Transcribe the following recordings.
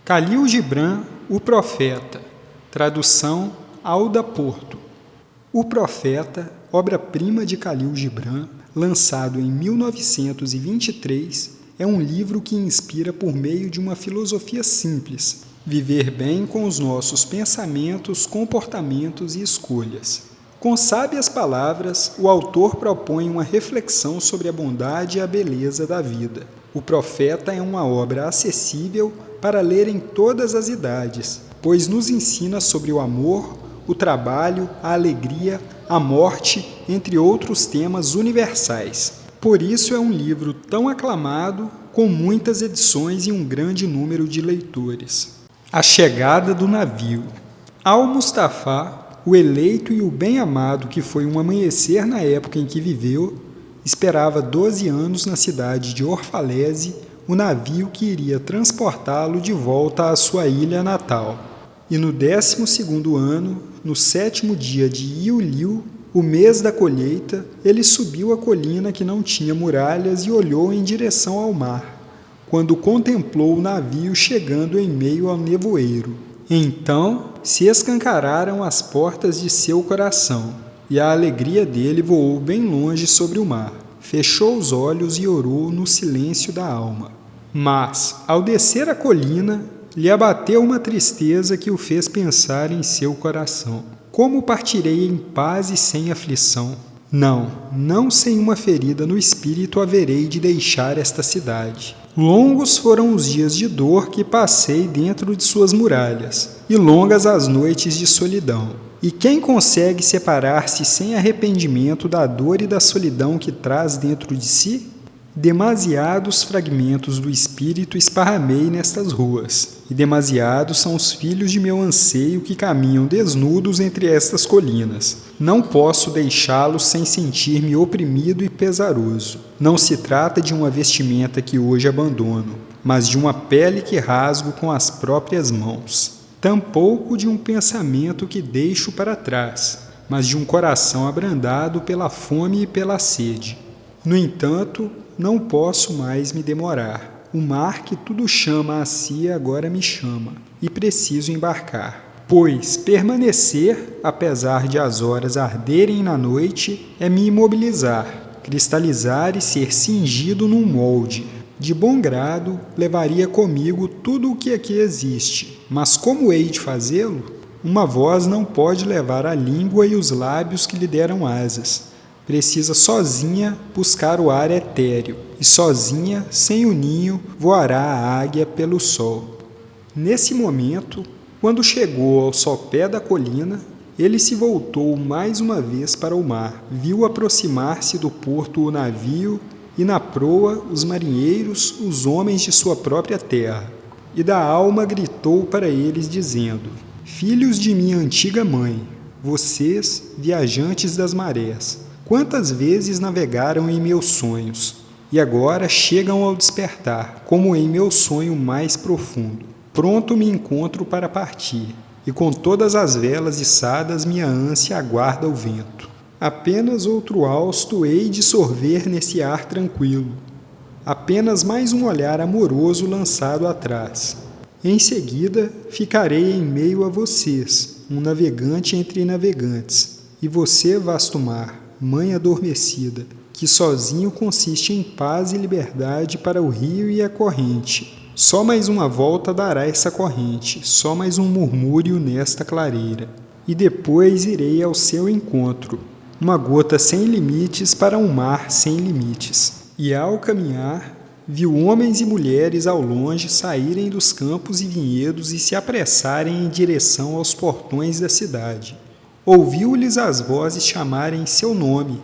Khalil Gibran, o Profeta. Tradução Alda Porto. O Profeta, obra-prima de Khalil Gibran, lançado em 1923, é um livro que inspira por meio de uma filosofia simples, viver bem com os nossos pensamentos, comportamentos e escolhas. Com sábias palavras, o autor propõe uma reflexão sobre a bondade e a beleza da vida. O Profeta é uma obra acessível para ler em todas as idades, pois nos ensina sobre o amor, o trabalho, a alegria, a morte, entre outros temas universais. Por isso é um livro tão aclamado, com muitas edições e um grande número de leitores. A chegada do navio. Al-Mustafá, o eleito e o bem-amado que foi um amanhecer na época em que viveu, esperava 12 anos na cidade de Orfalese o navio que iria transportá-lo de volta à sua ilha natal. E no 12º ano, no 7º dia de Iuliu, o mês da colheita, ele subiu a colina que não tinha muralhas e olhou em direção ao mar, quando contemplou o navio chegando em meio ao nevoeiro. Então se escancararam as portas de seu coração, e a alegria dele voou bem longe sobre o mar. Fechou os olhos e orou no silêncio da alma. Mas, ao descer a colina, lhe abateu uma tristeza que o fez pensar em seu coração. Como partirei em paz e sem aflição? Não sem uma ferida no espírito haverei de deixar esta cidade. Longos foram os dias de dor que passei dentro de suas muralhas, e longas as noites de solidão. E quem consegue separar-se sem arrependimento da dor e da solidão que traz dentro de si? Demasiados fragmentos do espírito esparramei nestas ruas, e demasiados são os filhos de meu anseio que caminham desnudos entre estas colinas. Não posso deixá-los sem sentir-me oprimido e pesaroso. Não se trata de uma vestimenta que hoje abandono, mas de uma pele que rasgo com as próprias mãos. Tampouco de um pensamento que deixo para trás, mas de um coração abrandado pela fome e pela sede. No entanto, não posso mais me demorar. O mar que tudo chama a si agora me chama, e preciso embarcar. Pois permanecer, apesar de as horas arderem na noite, é me imobilizar, cristalizar e ser cingido num molde. De bom grado, levaria comigo tudo o que aqui existe, mas como hei de fazê-lo? Uma voz não pode levar a língua e os lábios que lhe deram asas. Precisa sozinha buscar o ar etéreo, e sozinha, sem o ninho, voará a águia pelo sol. Nesse momento, quando chegou ao sopé da colina, ele se voltou mais uma vez para o mar. Viu aproximar-se do porto o navio, e na proa os marinheiros, os homens de sua própria terra. E da alma gritou para eles, dizendo: Filhos de minha antiga mãe, vocês, viajantes das marés, quantas vezes navegaram em meus sonhos, e agora chegam ao despertar, como em meu sonho mais profundo. Pronto me encontro para partir, e com todas as velas içadas minha ânsia aguarda o vento. Apenas outro hausto hei de sorver nesse ar tranquilo. Apenas mais um olhar amoroso lançado atrás. Em seguida, ficarei em meio a vocês, um navegante entre navegantes, e você, vasto mar, mãe adormecida, que sozinho consiste em paz e liberdade para o rio e a corrente. Só mais uma volta dará essa corrente, só mais um murmúrio nesta clareira. E depois irei ao seu encontro, uma gota sem limites para um mar sem limites. E ao caminhar, viu homens e mulheres ao longe saírem dos campos e vinhedos e se apressarem em direção aos portões da cidade. Ouviu-lhes as vozes chamarem seu nome,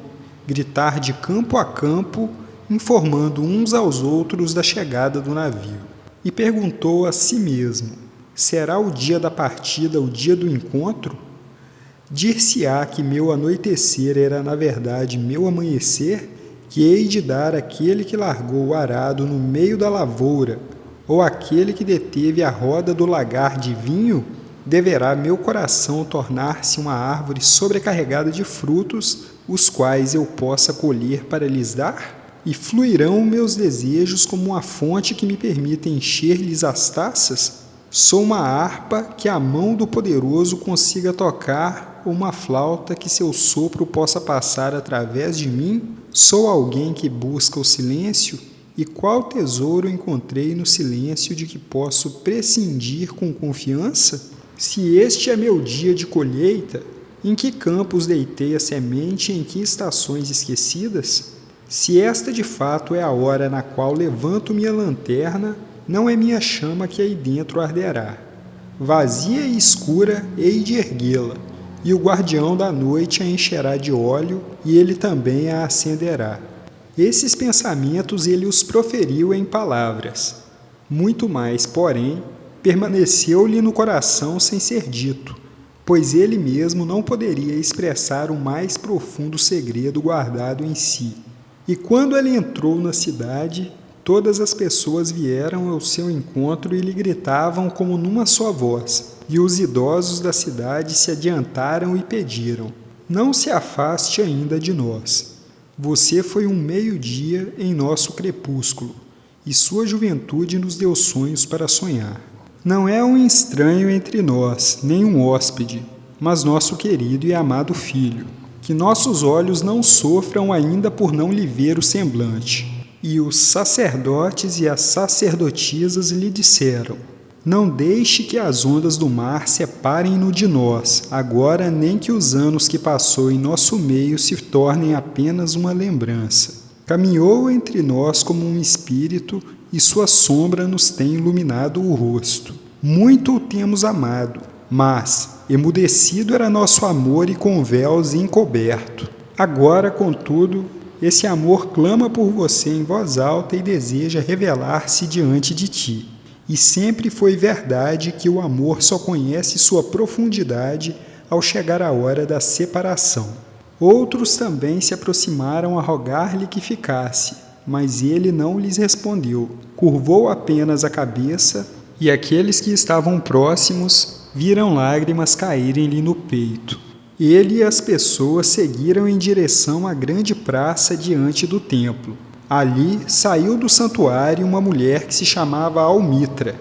gritar de campo a campo, informando uns aos outros da chegada do navio. E perguntou a si mesmo: será o dia da partida o dia do encontro? Dir-se-á que meu anoitecer era na verdade meu amanhecer, que hei de dar àquele que largou o arado no meio da lavoura, ou àquele que deteve a roda do lagar de vinho? Deverá meu coração tornar-se uma árvore sobrecarregada de frutos, os quais eu possa colher para lhes dar? E fluirão meus desejos como uma fonte que me permita encher-lhes as taças? Sou uma harpa que a mão do poderoso consiga tocar, ou uma flauta que seu sopro possa passar através de mim? Sou alguém que busca o silêncio? E qual tesouro encontrei no silêncio de que posso prescindir com confiança? Se este é meu dia de colheita, em que campos deitei a semente e em que estações esquecidas? Se esta de fato é a hora na qual levanto minha lanterna, não é minha chama que aí dentro arderá. Vazia e escura hei de erguê-la, e o guardião da noite a encherá de óleo, e ele também a acenderá. Esses pensamentos ele os proferiu em palavras. Muito mais, porém, permaneceu-lhe no coração sem ser dito, pois ele mesmo não poderia expressar o mais profundo segredo guardado em si. E quando ele entrou na cidade, todas as pessoas vieram ao seu encontro e lhe gritavam como numa só voz. E os idosos da cidade se adiantaram e pediram: não se afaste ainda de nós. Você foi um meio-dia em nosso crepúsculo, e sua juventude nos deu sonhos para sonhar. Não é um estranho entre nós, nem um hóspede, mas nosso querido e amado filho. Que nossos olhos não sofram ainda por não lhe ver o semblante. E os sacerdotes e as sacerdotisas lhe disseram: não deixe que as ondas do mar separem-no de nós, agora nem que os anos que passou em nosso meio se tornem apenas uma lembrança. Caminhou entre nós como um espírito, e sua sombra nos tem iluminado o rosto. Muito o temos amado, mas emudecido era nosso amor e com véus encoberto. Agora, contudo, esse amor clama por você em voz alta e deseja revelar-se diante de ti. E sempre foi verdade que o amor só conhece sua profundidade ao chegar a hora da separação. Outros também se aproximaram a rogar-lhe que ficasse, mas ele não lhes respondeu. Curvou apenas a cabeça, e aqueles que estavam próximos viram lágrimas caírem-lhe no peito. Ele e as pessoas seguiram em direção à grande praça diante do templo. Ali saiu do santuário uma mulher que se chamava Almitra.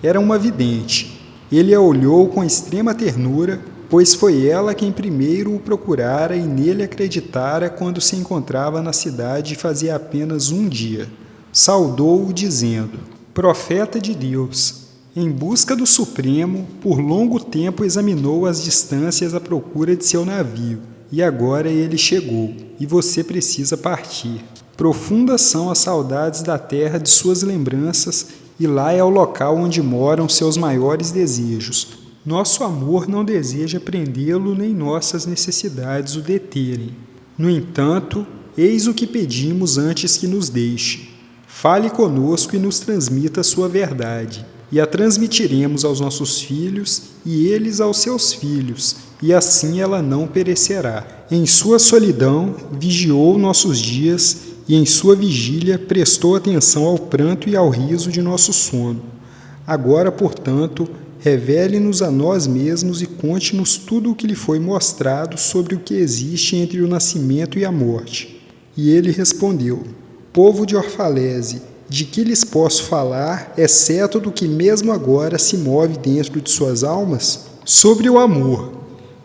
Era uma vidente. Ele a olhou com extrema ternura, pois foi ela quem primeiro o procurara e nele acreditara quando se encontrava na cidade fazia apenas um dia. Saudou-o dizendo: profeta de Deus. Em busca do Supremo, por longo tempo examinou as distâncias à procura de seu navio, e agora ele chegou, e você precisa partir. Profundas são as saudades da terra de suas lembranças, e lá é o local onde moram seus maiores desejos. Nosso amor não deseja prendê-lo, nem nossas necessidades o deterem. No entanto, eis o que pedimos antes que nos deixe. Fale conosco e nos transmita sua verdade. E a transmitiremos aos nossos filhos, e eles aos seus filhos, e assim ela não perecerá. Em sua solidão, vigiou nossos dias, e em sua vigília prestou atenção ao pranto e ao riso de nosso sono. Agora, portanto, revele-nos a nós mesmos e conte-nos tudo o que lhe foi mostrado sobre o que existe entre o nascimento e a morte. E ele respondeu: povo de Orfalese, de que lhes posso falar, exceto do que mesmo agora se move dentro de suas almas? Sobre o amor.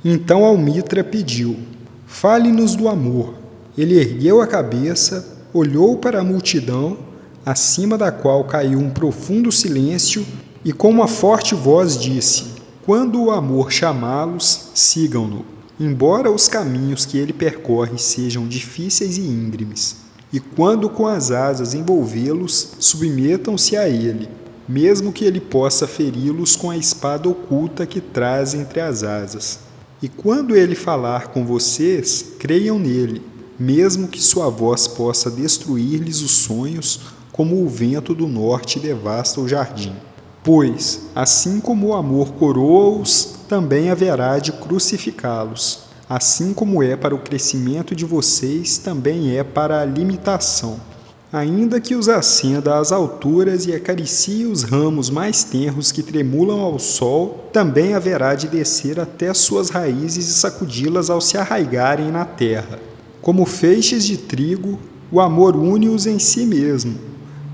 Então Almitra pediu: fale-nos do amor. Ele ergueu a cabeça, olhou para a multidão, acima da qual caiu um profundo silêncio, e com uma forte voz disse: quando o amor chamá-los, sigam-no, embora os caminhos que ele percorre sejam difíceis e íngremes. E quando com as asas envolvê-los, submetam-se a ele, mesmo que ele possa feri-los com a espada oculta que traz entre as asas. E quando ele falar com vocês, creiam nele, mesmo que sua voz possa destruir-lhes os sonhos, como o vento do norte devasta o jardim. Pois, assim como o amor coroa-os, também haverá de crucificá-los. Assim como é para o crescimento de vocês, também é para a limitação. Ainda que os acenda às alturas e acaricie os ramos mais tenros que tremulam ao sol, também haverá de descer até suas raízes e sacudi-las ao se arraigarem na terra. Como feixes de trigo, o amor une-os em si mesmo.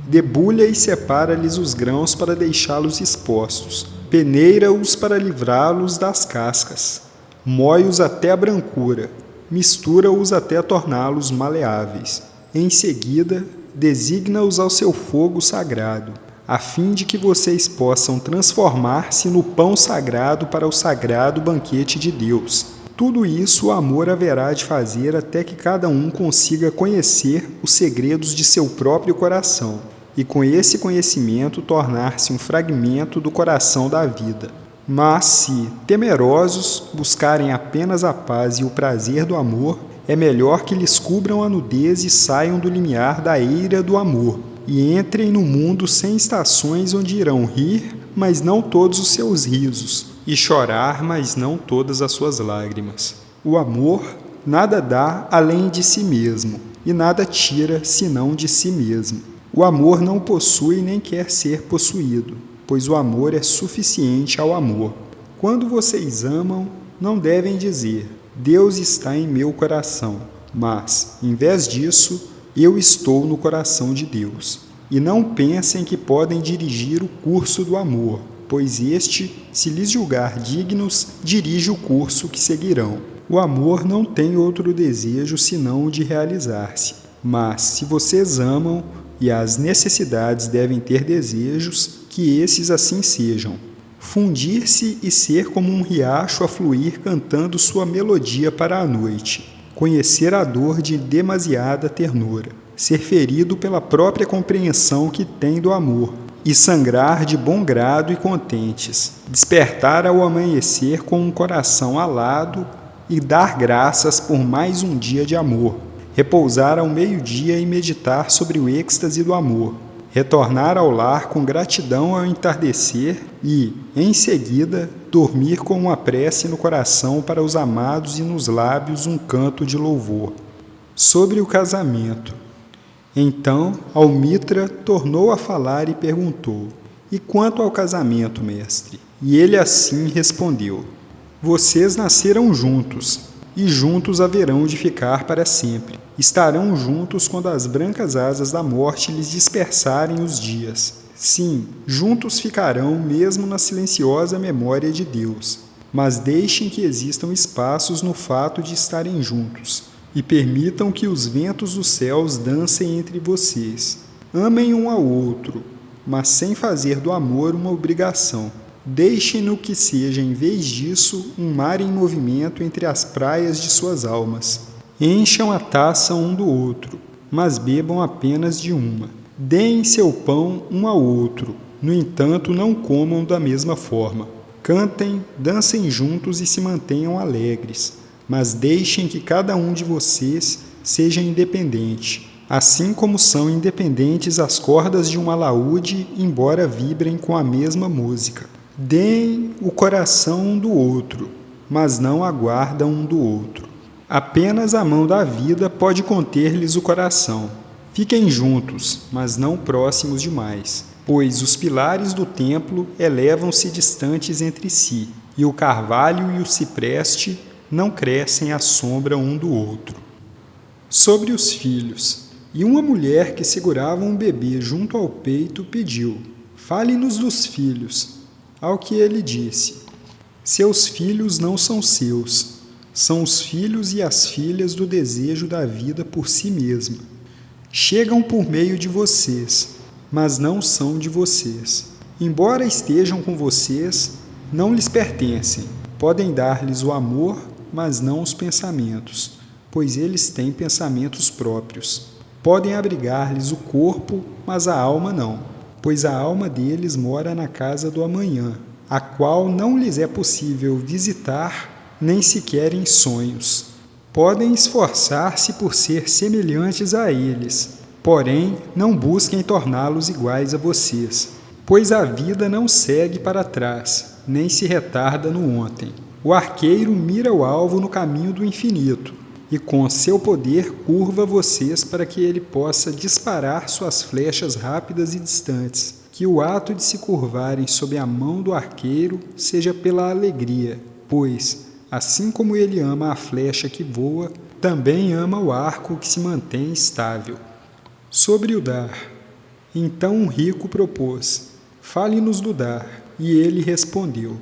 Debulha e separa-lhes os grãos para deixá-los expostos. peneira-os para livrá-los das cascas, mói-os até a brancura, mistura-os até torná-los maleáveis. Em seguida, designa-os ao seu fogo sagrado, a fim de que vocês possam transformar-se no pão sagrado para o sagrado banquete de Deus. Tudo isso o amor haverá de fazer até que cada um consiga conhecer os segredos de seu próprio coração, e com esse conhecimento tornar-se um fragmento do coração da vida. Mas se, temerosos, buscarem apenas a paz e o prazer do amor, é melhor que lhes cubram a nudez e saiam do limiar da eira do amor, e entrem no mundo sem estações onde irão rir, mas não todos os seus risos, e chorar, mas não todas as suas lágrimas. O amor nada dá além de si mesmo, e nada tira senão de si mesmo. O amor não possui nem quer ser possuído, pois o amor é suficiente ao amor. Quando vocês amam, não devem dizer: Deus está em meu coração, mas, em vez disso, eu estou no coração de Deus. E não pensem que podem dirigir o curso do amor, pois este, se lhes julgar dignos, dirige o curso que seguirão. O amor não tem outro desejo senão o de realizar-se. Mas, se vocês amam, e as necessidades devem ter desejos, que esses assim sejam. Fundir-se e ser como um riacho a fluir cantando sua melodia para a noite. Conhecer a dor de demasiada ternura. Ser ferido pela própria compreensão que tem do amor. E sangrar de bom grado e contentes. Despertar ao amanhecer com um coração alado e dar graças por mais um dia de amor. Repousar ao meio-dia e meditar sobre o êxtase do amor. Retornar ao lar com gratidão ao entardecer e, em seguida, dormir com uma prece no coração para os amados e nos lábios um canto de louvor. Sobre o casamento. Então, Almitra tornou a falar e perguntou: E quanto ao casamento, mestre? E ele assim respondeu: Vocês nasceram juntos, e juntos haverão de ficar para sempre. Estarão juntos quando as brancas asas da morte lhes dispersarem os dias. Sim, juntos ficarão mesmo na silenciosa memória de Deus. Mas deixem que existam espaços no fato de estarem juntos, e permitam que os ventos dos céus dancem entre vocês. Amem um ao outro, mas sem fazer do amor uma obrigação. Deixem-no que seja, em vez disso, um mar em movimento entre as praias de suas almas. Encham a taça um do outro, mas bebam apenas de uma. Deem seu pão um ao outro, no entanto não comam da mesma forma. Cantem, dancem juntos e se mantenham alegres, mas deixem que cada um de vocês seja independente, assim como são independentes as cordas de um alaúde, embora vibrem com a mesma música. Deem o coração um do outro, mas não a guarda um do outro. Apenas a mão da vida pode conter-lhes o coração. Fiquem juntos, mas não próximos demais, pois os pilares do templo elevam-se distantes entre si, e o carvalho e o cipreste não crescem à sombra um do outro. Sobre os filhos. E uma mulher que segurava um bebê junto ao peito pediu: Fale-nos dos filhos. Ao que ele disse: Seus filhos não são seus, são os filhos e as filhas do desejo da vida por si mesma. Chegam por meio de vocês, mas não são de vocês. Embora estejam com vocês, não lhes pertencem. Podem dar-lhes o amor, mas não os pensamentos, pois eles têm pensamentos próprios. Podem abrigar-lhes o corpo, mas a alma não, pois a alma deles mora na casa do amanhã, a qual não lhes é possível visitar, nem sequer em sonhos. Podem esforçar-se por ser semelhantes a eles, porém não busquem torná-los iguais a vocês, pois a vida não segue para trás, nem se retarda no ontem. O arqueiro mira o alvo no caminho do infinito, e com seu poder curva vocês para que ele possa disparar suas flechas rápidas e distantes. Que o ato de se curvarem sob a mão do arqueiro seja pela alegria, pois, assim como ele ama a flecha que voa, também ama o arco que se mantém estável. Sobre o dar. Então um rico propôs: Fale-nos do dar. E ele respondeu: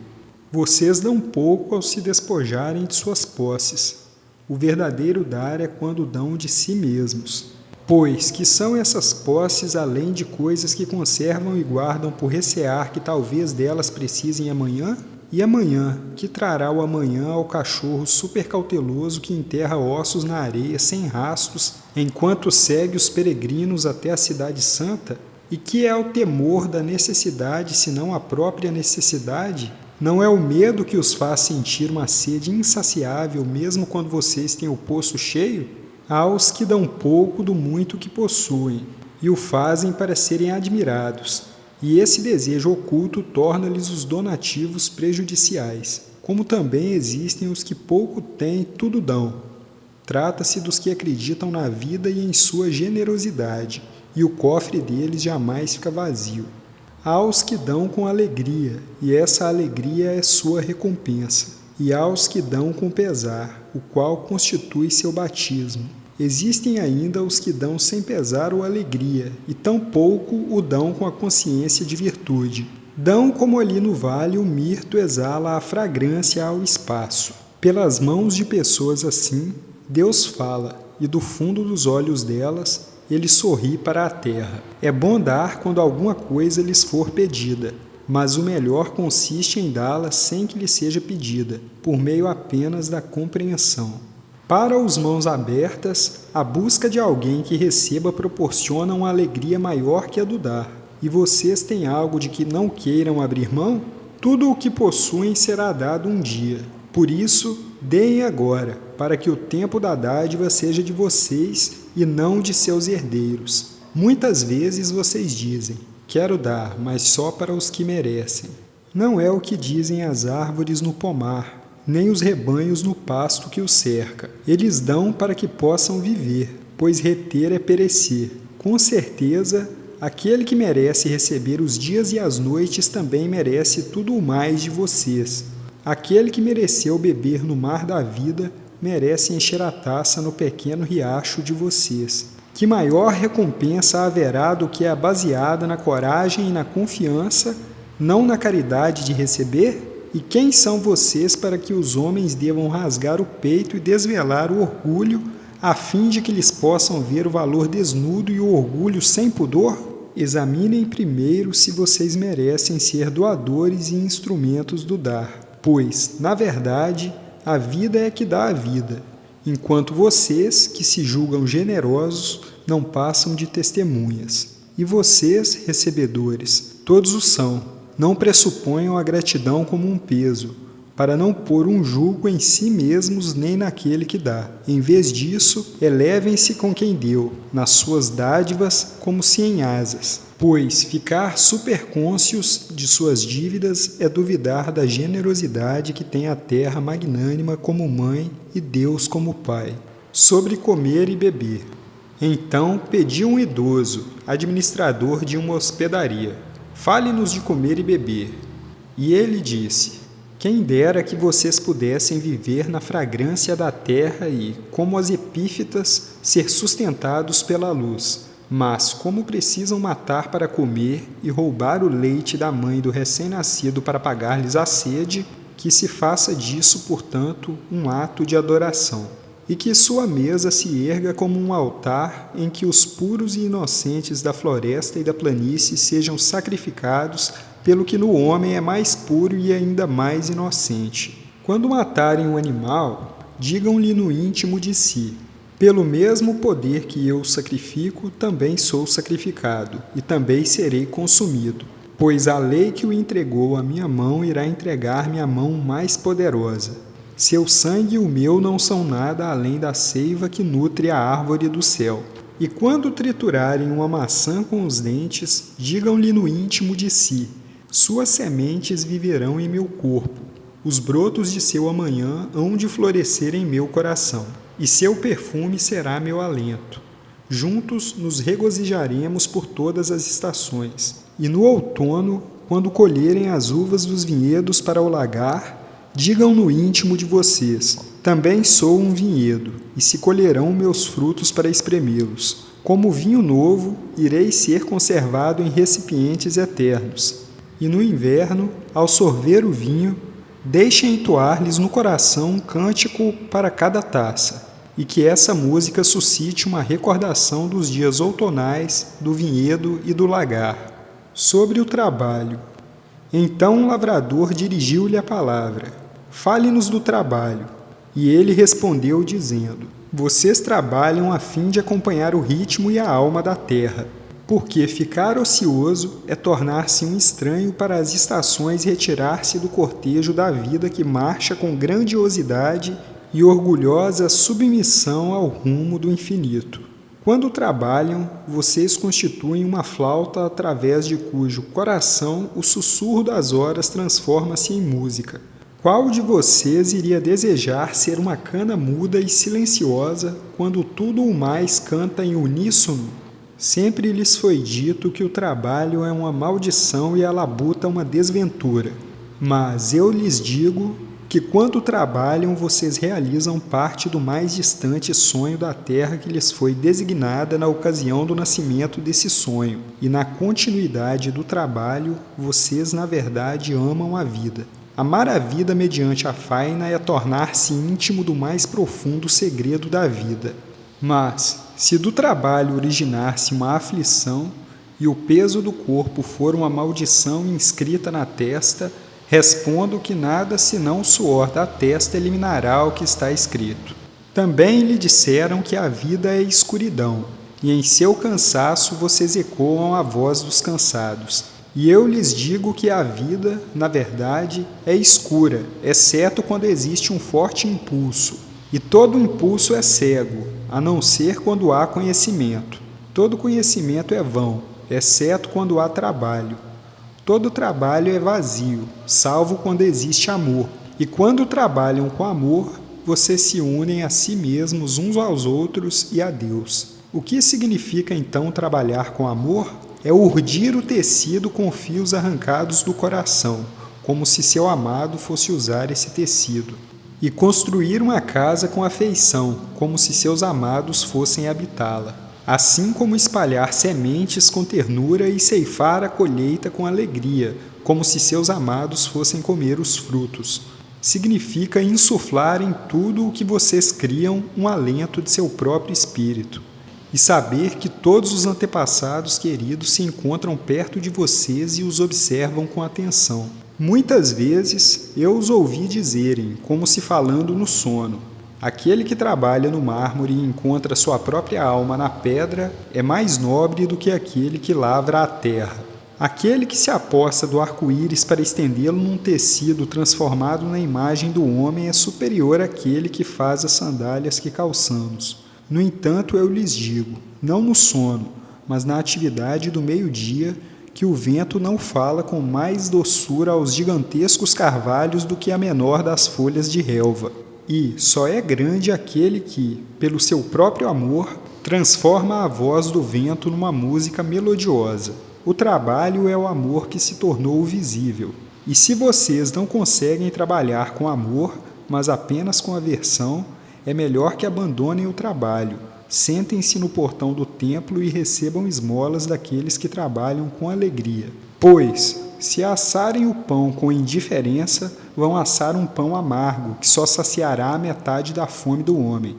vocês dão pouco ao se despojarem de suas posses. O verdadeiro dar é quando dão de si mesmos. Pois que são essas posses além de coisas que conservam e guardam por recear que talvez delas precisem amanhã? E amanhã, que trará o amanhã ao cachorro supercauteloso que enterra ossos na areia sem rastos, enquanto segue os peregrinos até a cidade santa? E que é o temor da necessidade, senão a própria necessidade? Não é o medo que os faz sentir uma sede insaciável, mesmo quando vocês têm o poço cheio? Aos que dão pouco do muito que possuem, e o fazem para serem admirados. E esse desejo oculto torna-lhes os donativos prejudiciais. Como também existem os que pouco têm e tudo dão. Trata-se dos que acreditam na vida e em sua generosidade, e o cofre deles jamais fica vazio. Há os que dão com alegria, e essa alegria é sua recompensa. E há os que dão com pesar, o qual constitui seu batismo. Existem ainda os que dão sem pesar ou alegria, e tampouco o dão com a consciência de virtude. Dão como ali no vale o mirto exala a fragrância ao espaço. Pelas mãos de pessoas assim, Deus fala, e do fundo dos olhos delas, ele sorri para a terra. É bom dar quando alguma coisa lhes for pedida, mas o melhor consiste em dá-la sem que lhe seja pedida, por meio apenas da compreensão. Para os mãos abertas, a busca de alguém que receba proporciona uma alegria maior que a do dar. E vocês têm algo de que não queiram abrir mão? Tudo o que possuem será dado um dia. Por isso, deem agora, para que o tempo da dádiva seja de vocês e não de seus herdeiros. Muitas vezes vocês dizem: quero dar, mas só para os que merecem. Não é o que dizem as árvores no pomar, nem os rebanhos no pasto que os cerca. Eles dão para que possam viver, pois reter é perecer. Com certeza, aquele que merece receber os dias e as noites também merece tudo o mais de vocês. Aquele que mereceu beber no mar da vida merece encher a taça no pequeno riacho de vocês. Que maior recompensa haverá do que a baseada na coragem e na confiança, não na caridade de receber? E quem são vocês para que os homens devam rasgar o peito e desvelar o orgulho, a fim de que lhes possam ver o valor desnudo e o orgulho sem pudor? Examinem primeiro se vocês merecem ser doadores e instrumentos do dar, pois, na verdade, a vida é que dá a vida, enquanto vocês, que se julgam generosos, não passam de testemunhas. E vocês, recebedores, todos o são. Não pressuponham a gratidão como um peso, para não pôr um julgo em si mesmos nem naquele que dá. Em vez disso, elevem-se com quem deu, nas suas dádivas como se em asas. Pois ficar supercônscios de suas dívidas é duvidar da generosidade que tem a terra magnânima como mãe e Deus como pai. Sobre comer e beber. Então pediu um idoso, administrador de uma hospedaria: fale-nos de comer e beber. E ele disse: quem dera que vocês pudessem viver na fragrância da terra e, como as epífitas, ser sustentados pela luz. Mas, como precisam matar para comer e roubar o leite da mãe do recém-nascido para pagar-lhes a sede, que se faça disso, portanto, um ato de adoração. E que sua mesa se erga como um altar em que os puros e inocentes da floresta e da planície sejam sacrificados pelo que no homem é mais puro e ainda mais inocente. Quando matarem um animal, digam-lhe no íntimo de si: pelo mesmo poder que eu sacrifico, também sou sacrificado, e também serei consumido. Pois a lei que o entregou à minha mão irá entregar-me à mão mais poderosa. Seu sangue e o meu não são nada além da seiva que nutre a árvore do céu. E quando triturarem uma maçã com os dentes, digam-lhe no íntimo de si: suas sementes viverão em meu corpo. Os brotos de seu amanhã hão de florescer em meu coração, e seu perfume será meu alento. Juntos nos regozijaremos por todas as estações. E no outono, quando colherem as uvas dos vinhedos para o lagar, digam no íntimo de vocês: também sou um vinhedo, e se colherão meus frutos para espremê-los. Como vinho novo, irei ser conservado em recipientes eternos. e no inverno, ao sorver o vinho, deixem entoar-lhes no coração um cântico para cada taça, e que essa música suscite uma recordação dos dias outonais, do vinhedo e do lagar. Sobre o trabalho. Então o lavrador dirigiu-lhe a palavra: fale-nos do trabalho. E ele respondeu dizendo: vocês trabalham a fim de acompanhar o ritmo e a alma da terra, porque ficar ocioso é tornar-se um estranho para as estações e retirar-se do cortejo da vida que marcha com grandiosidade e orgulhosa submissão ao rumo do infinito. Quando trabalham, vocês constituem uma flauta através de cujo coração o sussurro das horas transforma-se em música. Qual de vocês iria desejar ser uma cana muda e silenciosa quando tudo o mais canta em uníssono? Sempre lhes foi dito que o trabalho é uma maldição e a labuta uma desventura. Mas eu lhes digo que quando trabalham vocês realizam parte do mais distante sonho da terra que lhes foi designada na ocasião do nascimento desse sonho, e na continuidade do trabalho vocês na verdade amam a vida. Amar a vida mediante a faina é tornar-se íntimo do mais profundo segredo da vida. Mas, se do trabalho originar-se uma aflição, e o peso do corpo for uma maldição inscrita na testa, respondo que nada senão o suor da testa eliminará o que está escrito. Também lhe disseram que a vida é escuridão, e em seu cansaço vocês ecoam a voz dos cansados. E eu lhes digo que a vida, na verdade, é escura, exceto quando existe um forte impulso. E todo impulso é cego, a não ser quando há conhecimento. Todo conhecimento é vão, exceto quando há trabalho. Todo trabalho é vazio, salvo quando existe amor. E quando trabalham com amor, vocês se unem a si mesmos uns aos outros e a Deus. O que significa então trabalhar com amor? É urdir o tecido com fios arrancados do coração, como se seu amado fosse usar esse tecido. E construir uma casa com afeição, como se seus amados fossem habitá-la. Assim como espalhar sementes com ternura e ceifar a colheita com alegria, como se seus amados fossem comer os frutos. Significa insuflar em tudo o que vocês criam um alento de seu próprio espírito. E saber que todos os antepassados queridos se encontram perto de vocês e os observam com atenção. Muitas vezes eu os ouvi dizerem, como se falando no sono: aquele que trabalha no mármore e encontra sua própria alma na pedra é mais nobre do que aquele que lavra a terra. Aquele que se aposta do arco-íris para estendê-lo num tecido transformado na imagem do homem é superior àquele que faz as sandálias que calçamos. No entanto, eu lhes digo, não no sono, mas na atividade do meio-dia, que o vento não fala com mais doçura aos gigantescos carvalhos do que a menor das folhas de relva. E só é grande aquele que, pelo seu próprio amor, transforma a voz do vento numa música melodiosa. O trabalho é o amor que se tornou visível. E se vocês não conseguem trabalhar com amor, mas apenas com aversão, é melhor que abandonem o trabalho. Sentem-se no portão do templo e recebam esmolas daqueles que trabalham com alegria. Pois, se assarem o pão com indiferença, vão assar um pão amargo, que só saciará a metade da fome do homem.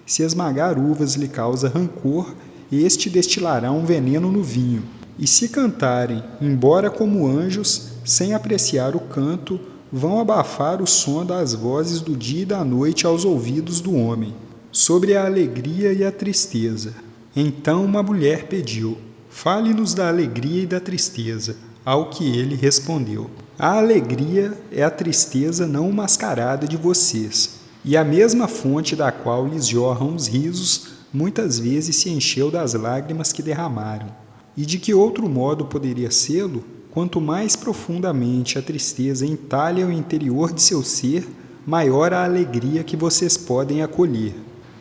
Se esmagar uvas lhe causa rancor, este destilará um veneno no vinho. E se cantarem, embora como anjos, sem apreciar o canto, vão abafar o som das vozes do dia e da noite aos ouvidos do homem. Sobre a alegria e a tristeza. Então uma mulher pediu: fale-nos da alegria e da tristeza. Ao que ele respondeu: a alegria é a tristeza não mascarada de vocês, e a mesma fonte da qual lhes jorram os risos, muitas vezes se encheu das lágrimas que derramaram. E de que outro modo poderia sê-lo? Quanto mais profundamente a tristeza entalha o interior de seu ser, maior a alegria que vocês podem acolher.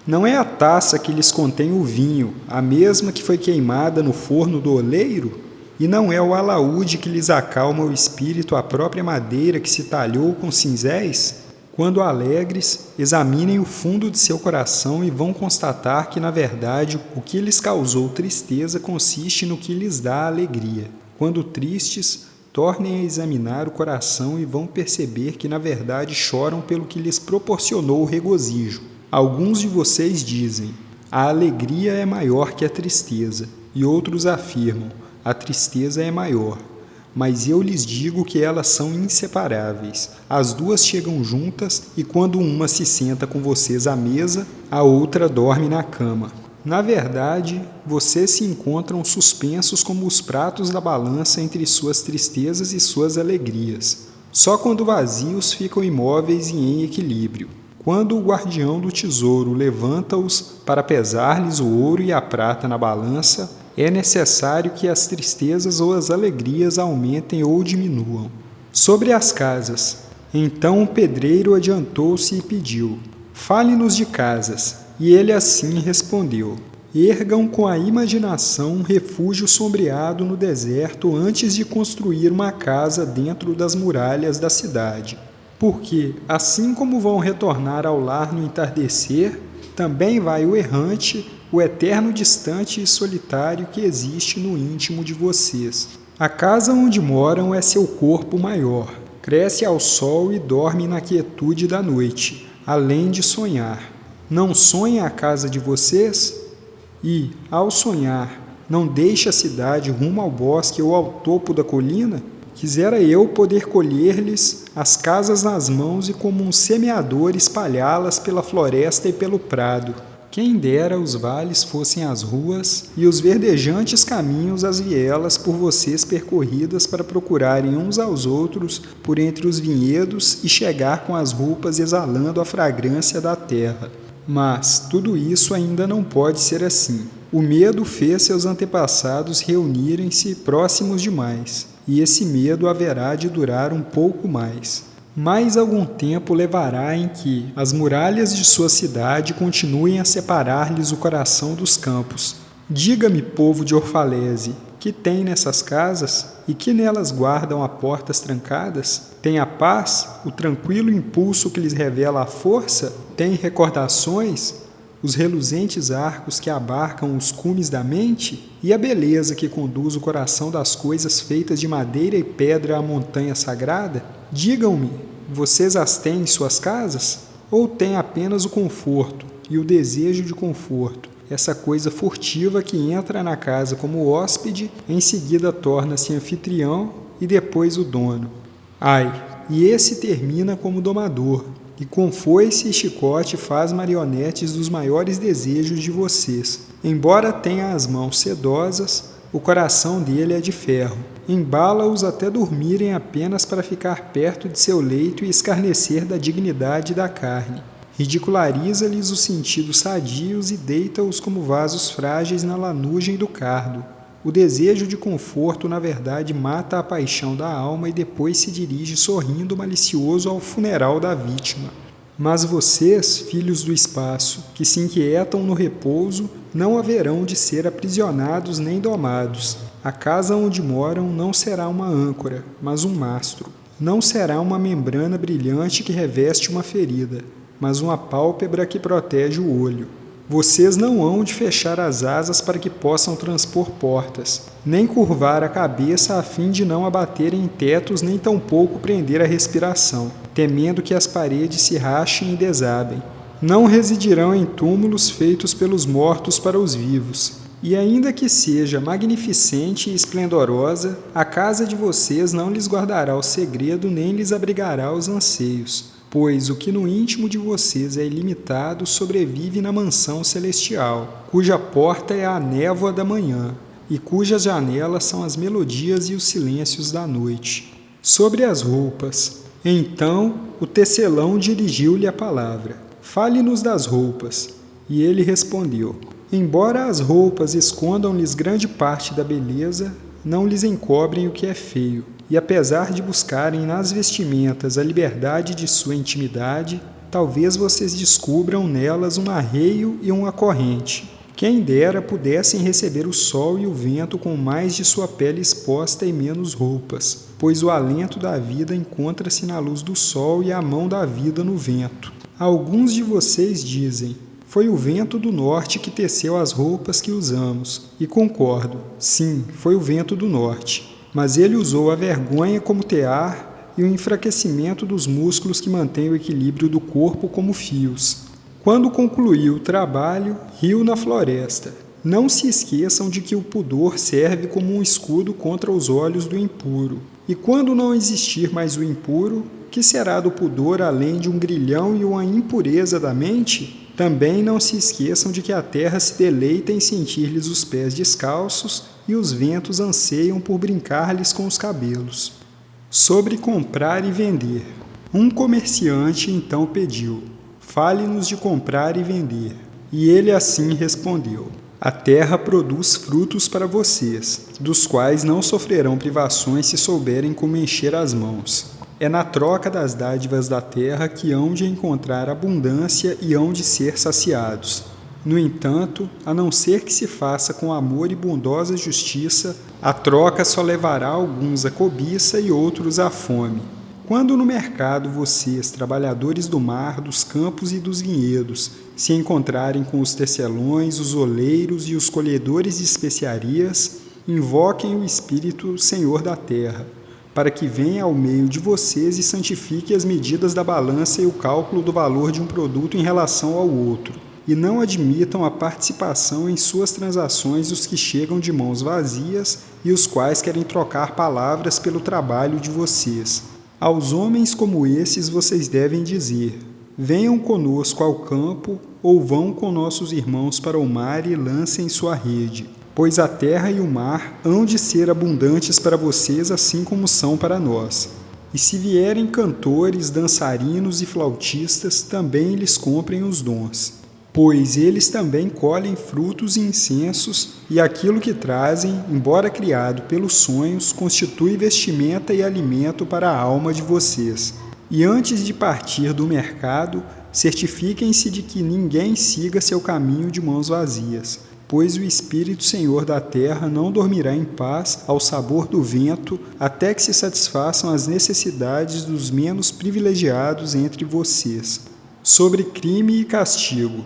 Não é a taça que lhes contém o vinho, a mesma que foi queimada no forno do oleiro? E não é o alaúde que lhes acalma o espírito a própria madeira que se talhou com cinzéis? Quando alegres, examinem o fundo de seu coração e vão constatar que, na verdade, o que lhes causou tristeza consiste no que lhes dá alegria. Quando tristes, tornem a examinar o coração e vão perceber que na verdade choram pelo que lhes proporcionou o regozijo. Alguns de vocês dizem: a alegria é maior que a tristeza, e outros afirmam: a tristeza é maior. Mas eu lhes digo que elas são inseparáveis. As duas chegam juntas e quando uma se senta com vocês à mesa, a outra dorme na cama. Na verdade, vocês se encontram suspensos como os pratos da balança entre suas tristezas e suas alegrias. Só quando vazios ficam imóveis e em equilíbrio. Quando o guardião do tesouro levanta-os para pesar-lhes o ouro e a prata na balança, é necessário que as tristezas ou as alegrias aumentem ou diminuam. Sobre as casas, então o pedreiro adiantou-se e pediu: fale-nos de casas. E ele assim respondeu: ergam com a imaginação um refúgio sombreado no deserto antes de construir uma casa dentro das muralhas da cidade. Porque, assim como vão retornar ao lar no entardecer, também vai o errante, o eterno distante e solitário que existe no íntimo de vocês. A casa onde moram é seu corpo maior, cresce ao sol e dorme na quietude da noite, além de sonhar. Não sonha a casa de vocês? E, ao sonhar, não deixa a cidade rumo ao bosque ou ao topo da colina? Quisera eu poder colher-lhes as casas nas mãos e como um semeador espalhá-las pela floresta e pelo prado. Quem dera os vales fossem as ruas e os verdejantes caminhos as vielas por vocês percorridas para procurarem uns aos outros por entre os vinhedos e chegar com as roupas exalando a fragrância da terra. Mas tudo isso ainda não pode ser assim. O medo fez seus antepassados reunirem-se próximos demais, e esse medo haverá de durar um pouco mais. Mais algum tempo levará em que as muralhas de sua cidade continuem a separar-lhes o coração dos campos. Diga-me, povo de Orfalese, que tem nessas casas e que nelas guardam a portas trancadas? Tem a paz, o tranquilo impulso que lhes revela a força? Tem recordações, os reluzentes arcos que abarcam os cumes da mente? E a beleza que conduz o coração das coisas feitas de madeira e pedra à montanha sagrada? Digam-me, vocês as têm em suas casas? Ou têm apenas o conforto e o desejo de conforto? Essa coisa furtiva que entra na casa como hóspede, em seguida torna-se anfitrião e depois o dono. Ai, e esse termina como domador, e com foice e chicote faz marionetes dos maiores desejos de vocês. Embora tenha as mãos sedosas, o coração dele é de ferro. Embala-os até dormirem apenas para ficar perto de seu leito e escarnecer da dignidade da carne. Ridiculariza-lhes os sentidos sadios e deita-os como vasos frágeis na lanugem do cardo. O desejo de conforto, na verdade, mata a paixão da alma e depois se dirige sorrindo malicioso ao funeral da vítima. Mas vocês, filhos do espaço, que se inquietam no repouso, não haverão de ser aprisionados nem domados. A casa onde moram não será uma âncora, mas um mastro. Não será uma membrana brilhante que reveste uma ferida, mas uma pálpebra que protege o olho. Vocês não hão de fechar as asas para que possam transpor portas, nem curvar a cabeça a fim de não abaterem em tetos, nem tampouco prender a respiração, temendo que as paredes se rachem e desabem. Não residirão em túmulos feitos pelos mortos para os vivos. E ainda que seja magnificente e esplendorosa, a casa de vocês não lhes guardará o segredo nem lhes abrigará os anseios. Pois o que no íntimo de vocês é ilimitado sobrevive na mansão celestial, cuja porta é a névoa da manhã, e cujas janelas são as melodias e os silêncios da noite. Sobre as roupas. Então o tecelão dirigiu-lhe a palavra: fale-nos das roupas. E ele respondeu: embora as roupas escondam-lhes grande parte da beleza, não lhes encobrem o que é feio. E apesar de buscarem nas vestimentas a liberdade de sua intimidade, talvez vocês descubram nelas um arreio e uma corrente. Quem dera pudessem receber o sol e o vento com mais de sua pele exposta e menos roupas, pois o alento da vida encontra-se na luz do sol e a mão da vida no vento. Alguns de vocês dizem: foi o vento do norte que teceu as roupas que usamos. E concordo, sim, foi o vento do norte. mas ele usou a vergonha como tear e o enfraquecimento dos músculos que mantêm o equilíbrio do corpo como fios. Quando concluiu o trabalho, riu na floresta. Não se esqueçam de que o pudor serve como um escudo contra os olhos do impuro. E quando não existir mais o impuro, que será do pudor além de um grilhão e uma impureza da mente? Também não se esqueçam de que a terra se deleita em sentir-lhes os pés descalços e os ventos anseiam por brincar-lhes com os cabelos. Sobre comprar e vender. Um comerciante então pediu: fale-nos de comprar e vender. E ele assim respondeu: a terra produz frutos para vocês, dos quais não sofrerão privações se souberem como encher as mãos. É na troca das dádivas da terra que hão de encontrar abundância e hão de ser saciados. No entanto, a não ser que se faça com amor e bondosa justiça, a troca só levará alguns à cobiça e outros à fome. Quando no mercado vocês, trabalhadores do mar, dos campos e dos vinhedos, se encontrarem com os tecelões, os oleiros e os colhedores de especiarias, invoquem o Espírito Senhor da terra, para que venha ao meio de vocês e santifique as medidas da balança e o cálculo do valor de um produto em relação ao outro, e não admitam a participação em suas transações os que chegam de mãos vazias e os quais querem trocar palavras pelo trabalho de vocês. Aos homens como esses vocês devem dizer: venham conosco ao campo, ou vão com nossos irmãos para o mar e lancem sua rede, pois a terra e o mar hão de ser abundantes para vocês assim como são para nós. E se vierem cantores, dançarinos e flautistas, também lhes comprem os dons, pois eles também colhem frutos e incensos, e aquilo que trazem, embora criado pelos sonhos, constitui vestimenta e alimento para a alma de vocês. E antes de partir do mercado, certifiquem-se de que ninguém siga seu caminho de mãos vazias, pois o Espírito Senhor da terra não dormirá em paz ao sabor do vento, até que se satisfaçam as necessidades dos menos privilegiados entre vocês. Sobre crime e castigo.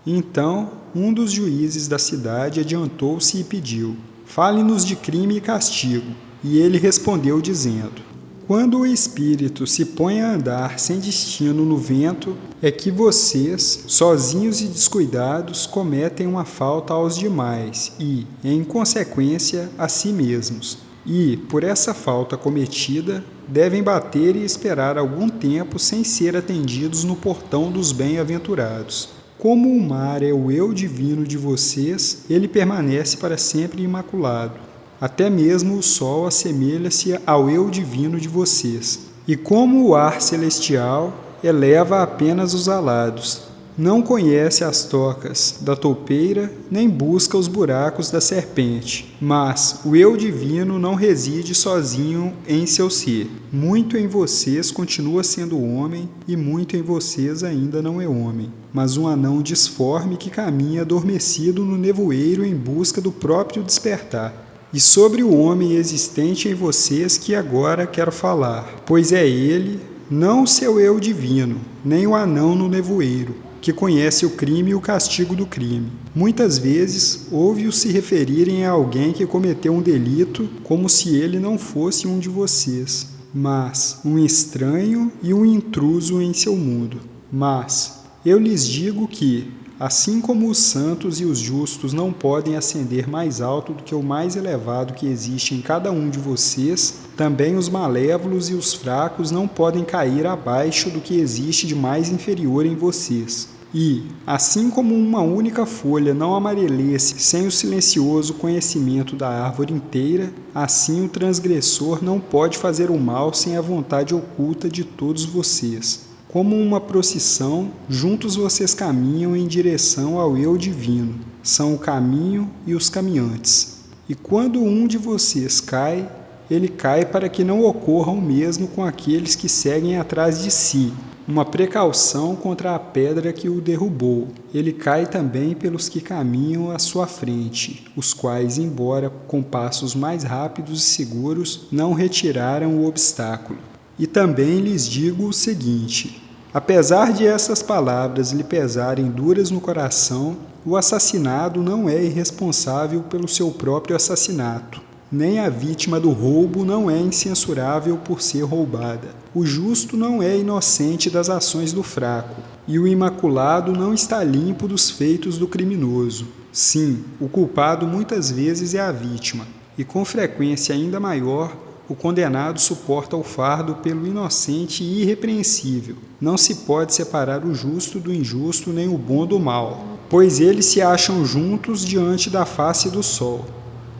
Então, um dos juízes da cidade adiantou-se e pediu: fale-nos de crime e castigo. E ele respondeu dizendo: quando o espírito se põe a andar sem destino no vento, é que vocês, sozinhos e descuidados, cometem uma falta aos demais e, em consequência, a si mesmos. E, por essa falta cometida, devem bater e esperar algum tempo sem ser atendidos no portão dos bem-aventurados. Como o mar é o eu divino de vocês, ele permanece para sempre imaculado. Até mesmo o sol assemelha-se ao eu divino de vocês. E como o ar celestial eleva apenas os alados, não conhece as tocas da toupeira, nem busca os buracos da serpente. Mas o eu divino não reside sozinho em seu ser. Muito em vocês continua sendo homem, e muito em vocês ainda não é homem, mas um anão disforme que caminha adormecido no nevoeiro em busca do próprio despertar. E sobre o homem existente em vocês que agora quero falar, pois é ele, não o seu eu divino, nem o anão no nevoeiro, que conhece o crime e o castigo do crime. Muitas vezes, ouve-os se referirem a alguém que cometeu um delito como se ele não fosse um de vocês, mas um estranho e um intruso em seu mundo. Mas eu lhes digo que, assim como os santos e os justos não podem ascender mais alto do que o mais elevado que existe em cada um de vocês, também os malévolos e os fracos não podem cair abaixo do que existe de mais inferior em vocês. E, assim como uma única folha não amarelece sem o silencioso conhecimento da árvore inteira, assim o transgressor não pode fazer o mal sem a vontade oculta de todos vocês. Como uma procissão, juntos vocês caminham em direção ao eu divino. São o caminho e os caminhantes. E quando um de vocês cai, ele cai para que não ocorra o mesmo com aqueles que seguem atrás de si, uma precaução contra a pedra que o derrubou. Ele cai também pelos que caminham à sua frente, os quais, embora com passos mais rápidos e seguros, não retiraram o obstáculo. E também lhes digo o seguinte: apesar de essas palavras lhe pesarem duras no coração, o assassinado não é irresponsável pelo seu próprio assassinato, nem a vítima do roubo não é incensurável por ser roubada. O justo não é inocente das ações do fraco, e o imaculado não está limpo dos feitos do criminoso. Sim, o culpado muitas vezes é a vítima, e com frequência ainda maior, o condenado suporta o fardo pelo inocente e irrepreensível. Não se pode separar o justo do injusto nem o bom do mal, pois eles se acham juntos diante da face do sol.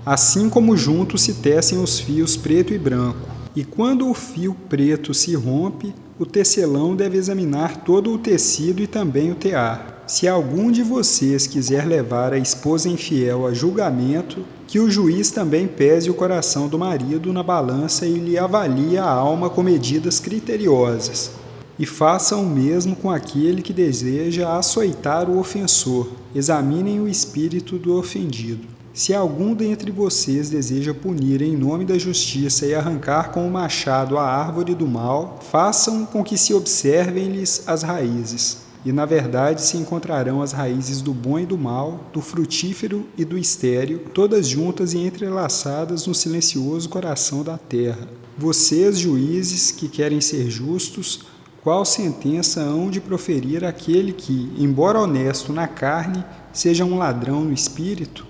Assim como juntos se tecem os fios preto e branco. E quando o fio preto se rompe, o tecelão deve examinar todo o tecido e também o tear. Se algum de vocês quiser levar a esposa infiel a julgamento, que o juiz também pese o coração do marido na balança e lhe avalie a alma com medidas criteriosas. E façam o mesmo com aquele que deseja açoitar o ofensor. Examinem o espírito do ofendido. Se algum dentre vocês deseja punir em nome da justiça e arrancar com o machado a árvore do mal, façam com que se observem-lhes as raízes. E na verdade se encontrarão as raízes do bom e do mal, do frutífero e do estéril, todas juntas e entrelaçadas no silencioso coração da terra. Vocês, juízes, que querem ser justos, qual sentença hão de proferir aquele que, embora honesto na carne, seja um ladrão no espírito?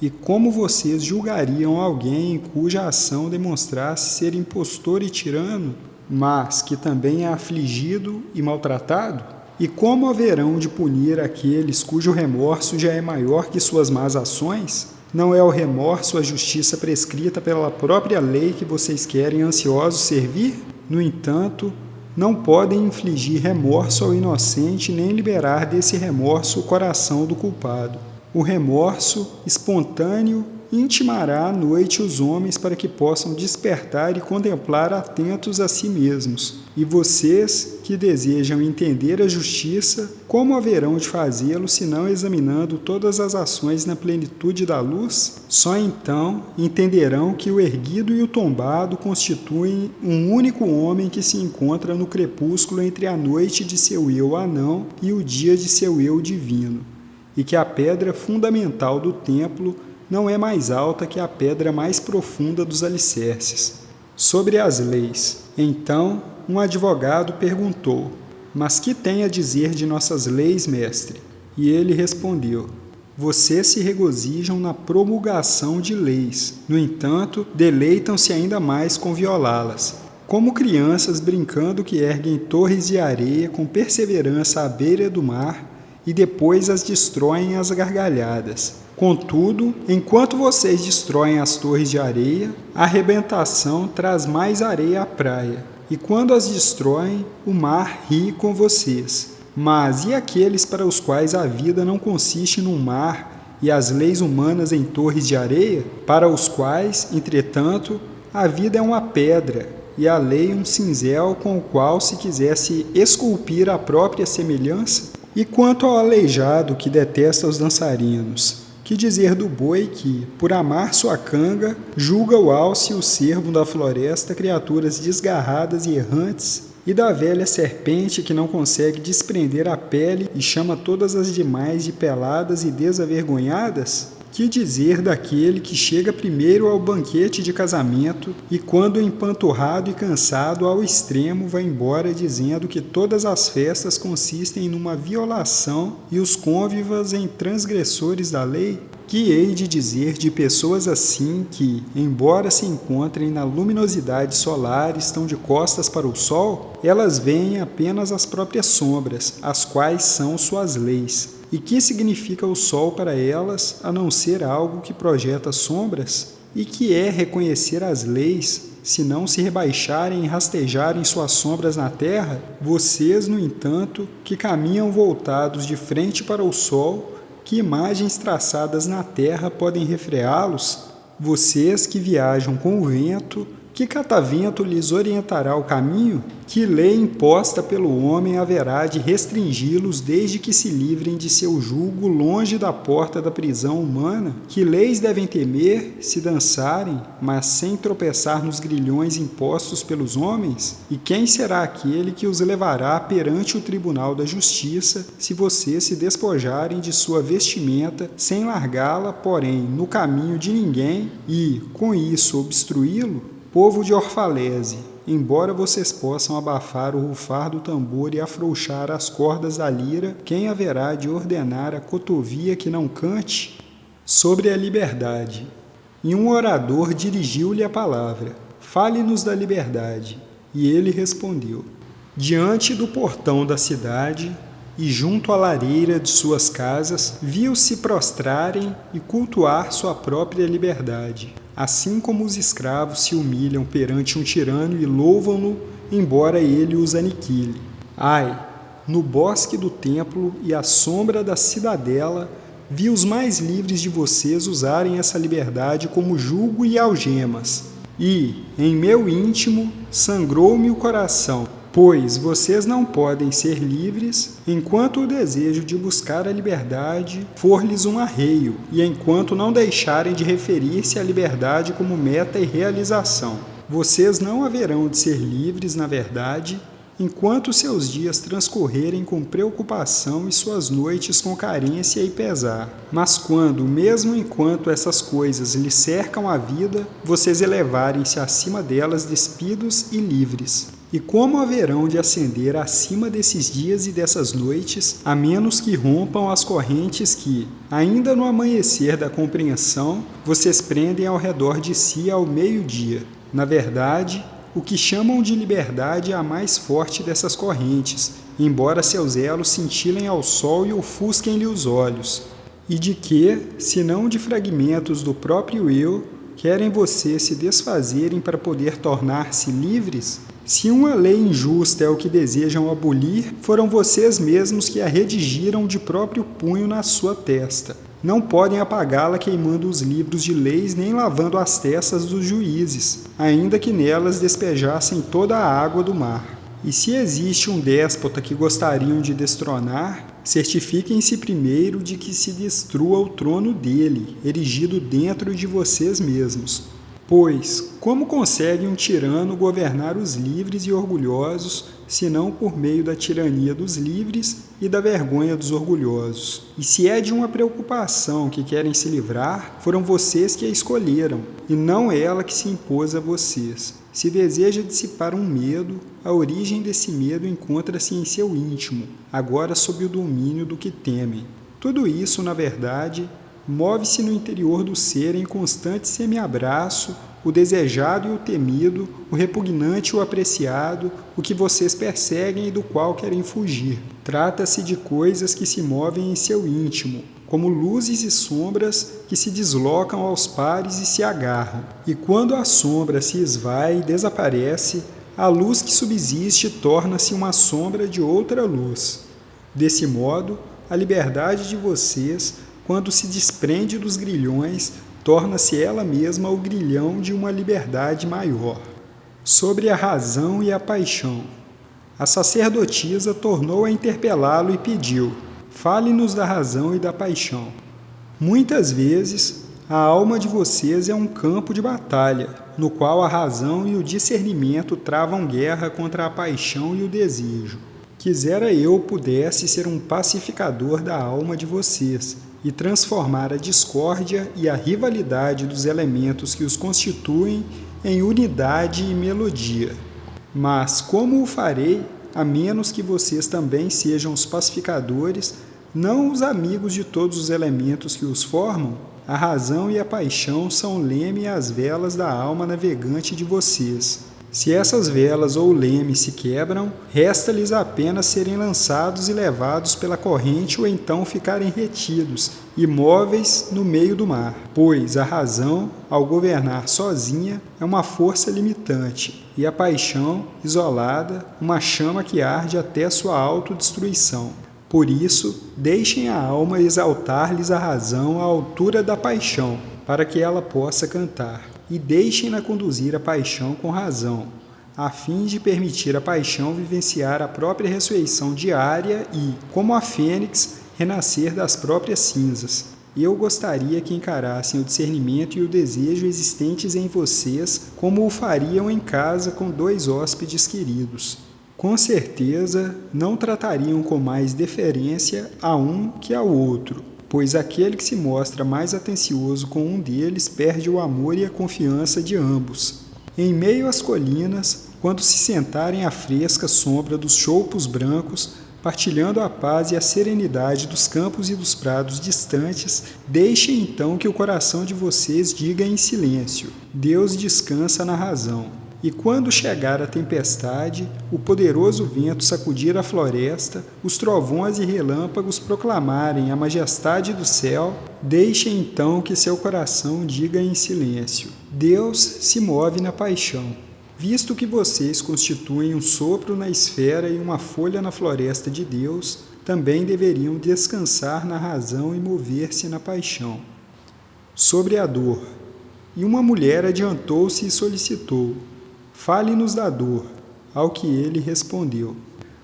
E como vocês julgariam alguém cuja ação demonstrasse ser impostor e tirano, mas que também é afligido e maltratado? E como haverão de punir aqueles cujo remorso já é maior que suas más ações? Não é o remorso a justiça prescrita pela própria lei que vocês querem ansiosos servir? No entanto, não podem infligir remorso ao inocente nem liberar desse remorso o coração do culpado. O remorso espontâneo intimará à noite os homens para que possam despertar e contemplar atentos a si mesmos. E vocês, que desejam entender a justiça, como haverão de fazê-lo senão examinando todas as ações na plenitude da luz? Só então entenderão que o erguido e o tombado constituem um único homem que se encontra no crepúsculo entre a noite de seu eu anão e o dia de seu eu divino, e que a pedra fundamental do templo não é mais alta que a pedra mais profunda dos alicerces. Sobre as leis. Então, um advogado perguntou: mas que tem a dizer de nossas leis, mestre? E ele respondeu: vocês se regozijam na promulgação de leis. No entanto, deleitam-se ainda mais com violá-las. Como crianças brincando que erguem torres de areia com perseverança à beira do mar e depois as destroem às gargalhadas. Contudo, enquanto vocês destroem as torres de areia, a arrebentação traz mais areia à praia, e quando as destroem, o mar ri com vocês. Mas e aqueles para os quais a vida não consiste num mar e as leis humanas em torres de areia? Para os quais, entretanto, a vida é uma pedra e a lei um cinzel com o qual se quisesse esculpir a própria semelhança? E quanto ao aleijado que detesta os dançarinos, que dizer do boi que, por amar sua canga, julga o alce e o cervo da floresta criaturas desgarradas e errantes, e da velha serpente que não consegue desprender a pele e chama todas as demais de peladas e desavergonhadas? Que dizer daquele que chega primeiro ao banquete de casamento e, quando empanturrado e cansado ao extremo, vai embora dizendo que todas as festas consistem numa violação e os cônvivas em transgressores da lei? Que hei de dizer de pessoas assim que, embora se encontrem na luminosidade solar e estão de costas para o sol, elas veem apenas as próprias sombras, as quais são suas leis? E que significa o sol para elas, a não ser algo que projeta sombras? E que é reconhecer as leis, se não se rebaixarem e rastejarem suas sombras na terra? Vocês, no entanto, que caminham voltados de frente para o sol, que imagens traçadas na terra podem refreá-los? Vocês que viajam com o vento, Que catavento lhes orientará o caminho? Que lei imposta pelo homem haverá de restringi-los desde que se livrem de seu jugo longe da porta da prisão humana? Que leis devem temer se dançarem, mas sem tropeçar nos grilhões impostos pelos homens? E quem será aquele que os levará perante o tribunal da justiça, se vocês se despojarem de sua vestimenta, sem largá-la, porém, no caminho de ninguém, e, com isso, obstruí-lo? Povo de Orfalese, embora vocês possam abafar o rufar do tambor e afrouxar as cordas da lira, quem haverá de ordenar a cotovia que não cante? Sobre a liberdade. E um orador dirigiu-lhe a palavra: fale-nos da liberdade. E ele respondeu: diante do portão da cidade e junto à lareira de suas casas, viu-se prostrarem e cultuar sua própria liberdade. Assim como os escravos se humilham perante um tirano e louvam-no, embora ele os aniquile. Ai, no bosque do templo e à sombra da cidadela, vi os mais livres de vocês usarem essa liberdade como jugo e algemas. E, em meu íntimo, sangrou-me o coração, pois vocês não podem ser livres enquanto o desejo de buscar a liberdade for-lhes um arreio, e enquanto não deixarem de referir-se à liberdade como meta e realização. Vocês não haverão de ser livres, na verdade, enquanto seus dias transcorrerem com preocupação e suas noites com carência e pesar. Mas quando, mesmo enquanto essas coisas lhes cercam a vida, vocês elevarem-se acima delas despidos e livres. E como haverão de ascender acima desses dias e dessas noites, a menos que rompam as correntes que, ainda no amanhecer da compreensão, vocês prendem ao redor de si ao meio-dia? Na verdade, o que chamam de liberdade é a mais forte dessas correntes, embora seus elos cintilem ao sol e ofusquem-lhe os olhos. E de que, se não de fragmentos do próprio eu, querem vocês se desfazerem para poder tornar-se livres? Se uma lei injusta é o que desejam abolir, foram vocês mesmos que a redigiram de próprio punho na sua testa. Não podem apagá-la queimando os livros de leis nem lavando as testas dos juízes, ainda que nelas despejassem toda a água do mar. E se existe um déspota que gostariam de destronar, certifiquem-se primeiro de que se destrua o trono dele, erigido dentro de vocês mesmos. Pois, como consegue um tirano governar os livres e orgulhosos, senão por meio da tirania dos livres e da vergonha dos orgulhosos? E se é de uma preocupação que querem se livrar, foram vocês que a escolheram, e não ela que se impôs a vocês. Se deseja dissipar um medo, a origem desse medo encontra-se em seu íntimo, agora sob o domínio do que temem. Tudo isso, na verdade, move-se no interior do ser em constante semi-abraço, o desejado e o temido, o repugnante e o apreciado, o que vocês perseguem e do qual querem fugir. Trata-se de coisas que se movem em seu íntimo, como luzes e sombras que se deslocam aos pares e se agarram. E quando a sombra se esvai e desaparece, a luz que subsiste torna-se uma sombra de outra luz. Desse modo, a liberdade de vocês, quando se desprende dos grilhões, torna-se ela mesma o grilhão de uma liberdade maior. Sobre a razão e a paixão. A sacerdotisa tornou a interpelá-lo e pediu: fale-nos da razão e da paixão. Muitas vezes, a alma de vocês é um campo de batalha, no qual a razão e o discernimento travam guerra contra a paixão e o desejo. Quisera eu pudesse ser um pacificador da alma de vocês, e transformar a discórdia e a rivalidade dos elementos que os constituem em unidade e melodia. Mas como o farei, a menos que vocês também sejam os pacificadores, não os amigos de todos os elementos que os formam? A razão e a paixão são o leme e as velas da alma navegante de vocês. Se essas velas ou leme se quebram, resta-lhes apenas serem lançados e levados pela corrente ou então ficarem retidos, imóveis no meio do mar. Pois a razão, ao governar sozinha, é uma força limitante, e a paixão, isolada, uma chama que arde até sua autodestruição. Por isso, deixem a alma exaltar-lhes a razão à altura da paixão, para que ela possa cantar. e deixem-na conduzir a paixão com razão, a fim de permitir à paixão vivenciar a própria ressurreição diária e, como a fênix, renascer das próprias cinzas. Eu gostaria que encarassem o discernimento e o desejo existentes em vocês como o fariam em casa com 2 hóspedes queridos. Com certeza, não tratariam com mais deferência a um que ao outro, pois aquele que se mostra mais atencioso com um deles perde o amor e a confiança de ambos. Em meio às colinas, quando se sentarem à fresca sombra dos choupos brancos, partilhando a paz e a serenidade dos campos e dos prados distantes, deixem então que o coração de vocês diga em silêncio: Deus descansa na razão. E quando chegar a tempestade, o poderoso vento sacudir a floresta, os trovões e relâmpagos proclamarem a majestade do céu, deixem então que seu coração diga em silêncio: Deus se move na paixão. Visto que vocês constituem um sopro na esfera e uma folha na floresta de Deus, também deveriam descansar na razão e mover-se na paixão. Sobre a dor. E uma mulher adiantou-se e solicitou: Fale-nos da dor. Ao que ele respondeu: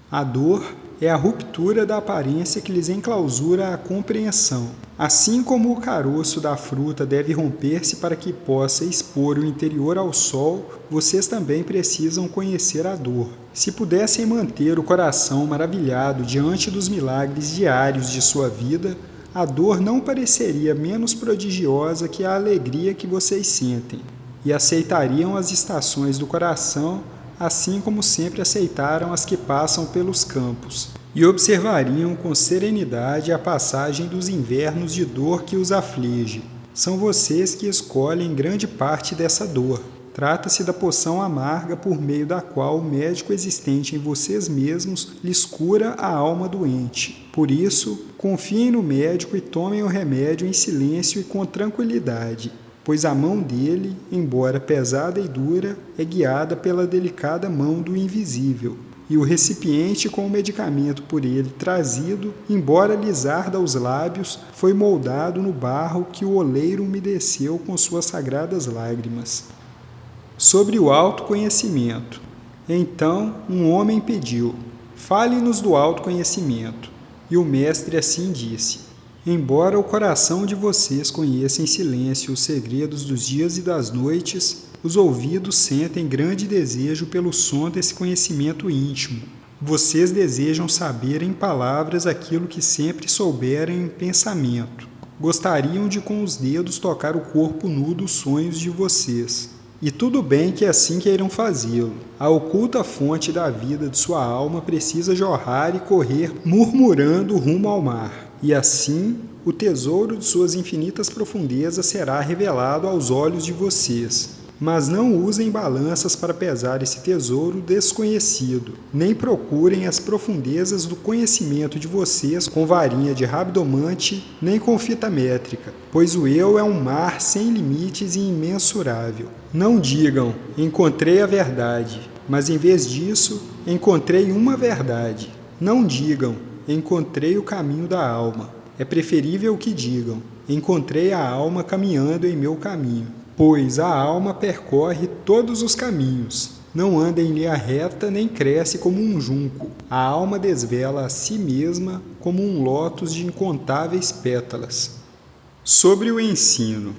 A dor é a ruptura da aparência que lhes enclausura a compreensão. Assim como o caroço da fruta deve romper-se para que possa expor o interior ao sol, vocês também precisam conhecer a dor. Se pudessem manter o coração maravilhado diante dos milagres diários de sua vida, a dor não pareceria menos prodigiosa que a alegria que vocês sentem, e aceitariam as estações do coração, assim como sempre aceitaram as que passam pelos campos, e observariam com serenidade a passagem dos invernos de dor que os aflige. São vocês que escolhem grande parte dessa dor. Trata-se da poção amarga por meio da qual o médico existente em vocês mesmos lhes cura a alma doente. Por isso, confiem no médico e tomem o remédio em silêncio e com tranquilidade, pois a mão dele, embora pesada e dura, é guiada pela delicada mão do invisível, e o recipiente com o medicamento por ele trazido, embora lhes arda os lábios, foi moldado no barro que o oleiro umedeceu com suas sagradas lágrimas. Sobre o autoconhecimento. Então um homem pediu: Fale-nos do autoconhecimento. E o mestre assim disse: Embora o coração de vocês conheça em silêncio os segredos dos dias e das noites, os ouvidos sentem grande desejo pelo som desse conhecimento íntimo. Vocês desejam saber em palavras aquilo que sempre souberam em pensamento. Gostariam de com os dedos tocar o corpo nu dos sonhos de vocês. E tudo bem que assim queiram fazê-lo. A oculta fonte da vida de sua alma precisa jorrar e correr murmurando rumo ao mar. E assim, o tesouro de suas infinitas profundezas será revelado aos olhos de vocês. Mas não usem balanças para pesar esse tesouro desconhecido, nem procurem as profundezas do conhecimento de vocês com varinha de rabdomante, nem com fita métrica, pois o eu é um mar sem limites e imensurável. Não digam: encontrei a verdade, mas em vez disso, encontrei uma verdade. Não digam: encontrei o caminho da alma. É preferível que digam: encontrei a alma caminhando em meu caminho. Pois a alma percorre todos os caminhos, não anda em linha reta nem cresce como um junco. A alma desvela a si mesma como um lótus de incontáveis pétalas. Sobre o ensino.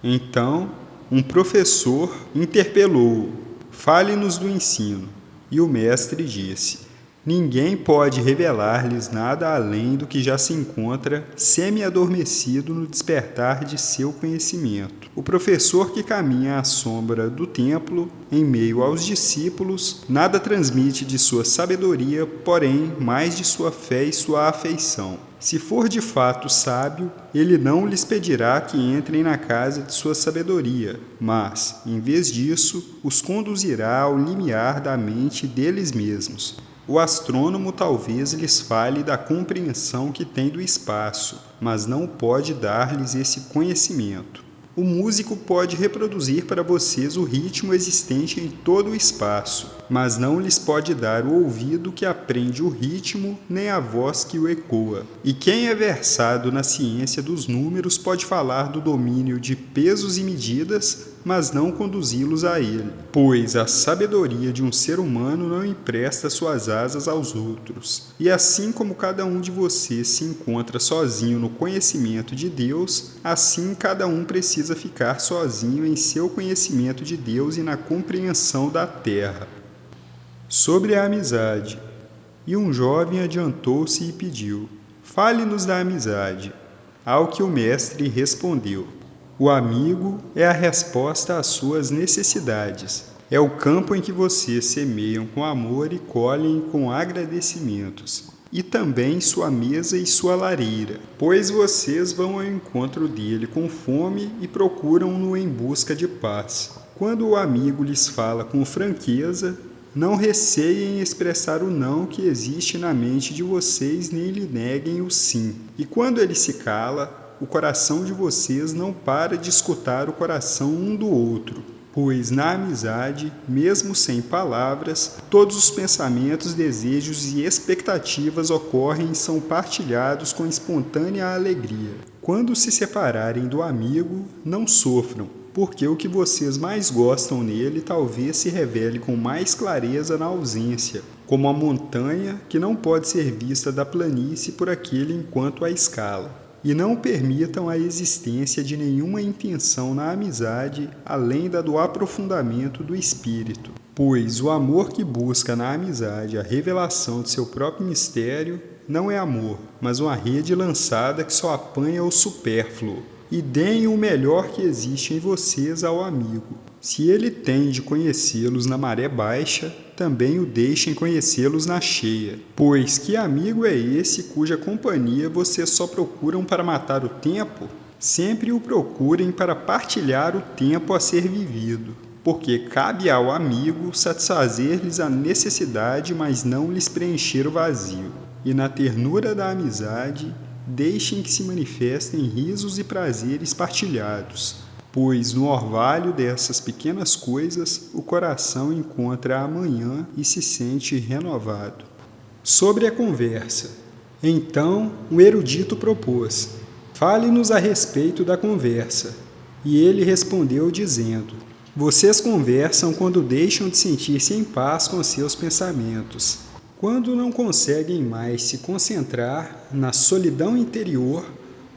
Então, um professor interpelou-o: Fale-nos do ensino. E o mestre disse: Ninguém pode revelar-lhes nada além do que já se encontra semi-adormecido no despertar de seu conhecimento. O professor que caminha à sombra do templo, em meio aos discípulos, nada transmite de sua sabedoria, porém mais de sua fé e sua afeição. Se for de fato sábio, ele não lhes pedirá que entrem na casa de sua sabedoria, mas, em vez disso, os conduzirá ao limiar da mente deles mesmos. O astrônomo talvez lhes fale da compreensão que tem do espaço, mas não pode dar-lhes esse conhecimento. O músico pode reproduzir para vocês o ritmo existente em todo o espaço, mas não lhes pode dar o ouvido que aprende o ritmo, nem a voz que o ecoa. E quem é versado na ciência dos números pode falar do domínio de pesos e medidas, mas não conduzi-los a ele, pois a sabedoria de um ser humano não empresta suas asas aos outros. E assim como cada um de vocês se encontra sozinho no conhecimento de Deus, assim cada um precisa ficar sozinho em seu conhecimento de Deus e na compreensão da terra. Sobre a amizade. E um jovem adiantou-se e pediu: fale-nos da amizade. Ao que o mestre respondeu: o amigo é a resposta às suas necessidades. É o campo em que vocês semeiam com amor e colhem com agradecimentos. E também sua mesa e sua lareira, pois vocês vão ao encontro dele com fome e procuram-no em busca de paz. Quando o amigo lhes fala com franqueza, não receiem expressar o não que existe na mente de vocês, nem lhe neguem o sim. E quando ele se cala, o coração de vocês não para de escutar o coração um do outro, pois na amizade, mesmo sem palavras, todos os pensamentos, desejos e expectativas ocorrem e são partilhados com espontânea alegria. Quando se separarem do amigo, não sofram, porque o que vocês mais gostam nele talvez se revele com mais clareza na ausência, como a montanha que não pode ser vista da planície por aquele enquanto a escala. E não permitam a existência de nenhuma intenção na amizade além da do aprofundamento do espírito, pois o amor que busca na amizade a revelação de seu próprio mistério não é amor, mas uma rede lançada que só apanha o supérfluo. E deem o melhor que existe em vocês ao amigo. Se ele tem de conhecê-los na maré baixa, também o deixem conhecê-los na cheia. Pois que amigo é esse cuja companhia vocês só procuram para matar o tempo? Sempre o procurem para partilhar o tempo a ser vivido, porque cabe ao amigo satisfazer-lhes a necessidade, mas não lhes preencher o vazio. E na ternura da amizade, deixem que se manifestem risos e prazeres partilhados, pois no orvalho dessas pequenas coisas o coração encontra a manhã e se sente renovado. Sobre a conversa. Então o erudito propôs: fale-nos a respeito da conversa. E ele respondeu dizendo: vocês conversam quando deixam de sentir-se em paz com seus pensamentos. Quando não conseguem mais se concentrar na solidão interior,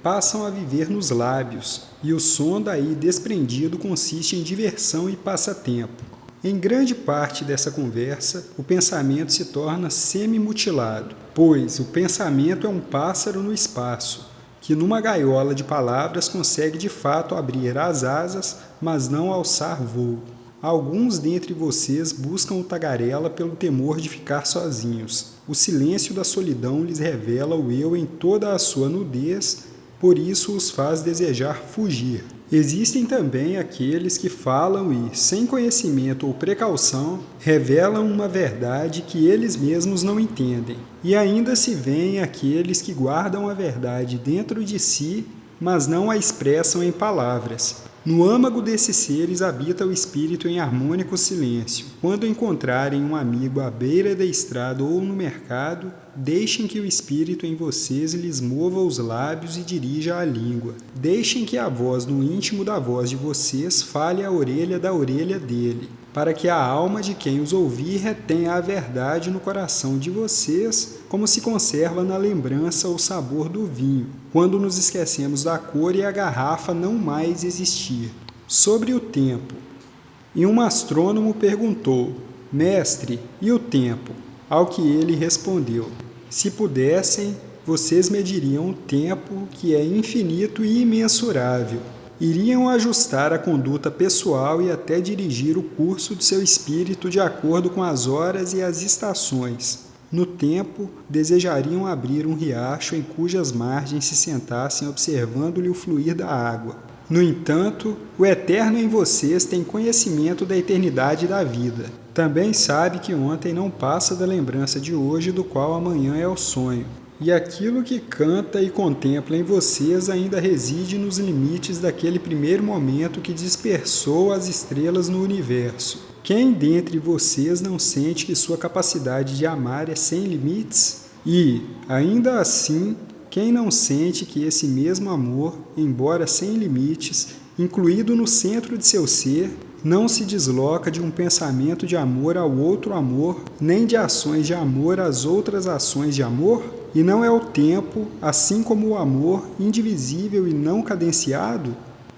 passam a viver nos lábios, e o som daí desprendido consiste em diversão e passatempo. Em grande parte dessa conversa, o pensamento se torna semi-mutilado, pois o pensamento é um pássaro no espaço, que numa gaiola de palavras consegue de fato abrir as asas, mas não alçar voo. Alguns dentre vocês buscam o tagarela pelo temor de ficar sozinhos. O silêncio da solidão lhes revela o eu em toda a sua nudez, por isso os faz desejar fugir. Existem também aqueles que falam e, sem conhecimento ou precaução, revelam uma verdade que eles mesmos não entendem. E ainda se vêem aqueles que guardam a verdade dentro de si, mas não a expressam em palavras. No âmago desses seres habita o espírito em harmônico silêncio. Quando encontrarem um amigo à beira da estrada ou no mercado, deixem que o espírito em vocês lhes mova os lábios e dirija a língua. Deixem que a voz no íntimo da voz de vocês fale à orelha da orelha dele, para que a alma de quem os ouvir retenha a verdade no coração de vocês, como se conserva na lembrança o sabor do vinho, quando nos esquecemos da cor e a garrafa não mais existir. Sobre o tempo. E um astrônomo perguntou: mestre, e o tempo? Ao que ele respondeu: se pudessem, vocês mediriam o tempo, que é infinito e imensurável. Iriam ajustar a conduta pessoal e até dirigir o curso de seu espírito de acordo com as horas e as estações. No tempo, desejariam abrir um riacho em cujas margens se sentassem observando-lhe o fluir da água. No entanto, o Eterno em vocês tem conhecimento da eternidade da vida. Também sabe que ontem não passa da lembrança de hoje, do qual amanhã é o sonho. E aquilo que canta e contempla em vocês ainda reside nos limites daquele primeiro momento que dispersou as estrelas no universo. quem dentre vocês não sente que sua capacidade de amar é sem limites? E, ainda assim, quem não sente que esse mesmo amor, embora sem limites, incluído no centro de seu ser, não se desloca de um pensamento de amor ao outro amor, nem de ações de amor às outras ações de amor? E não é o tempo, assim como o amor, indivisível e não cadenciado?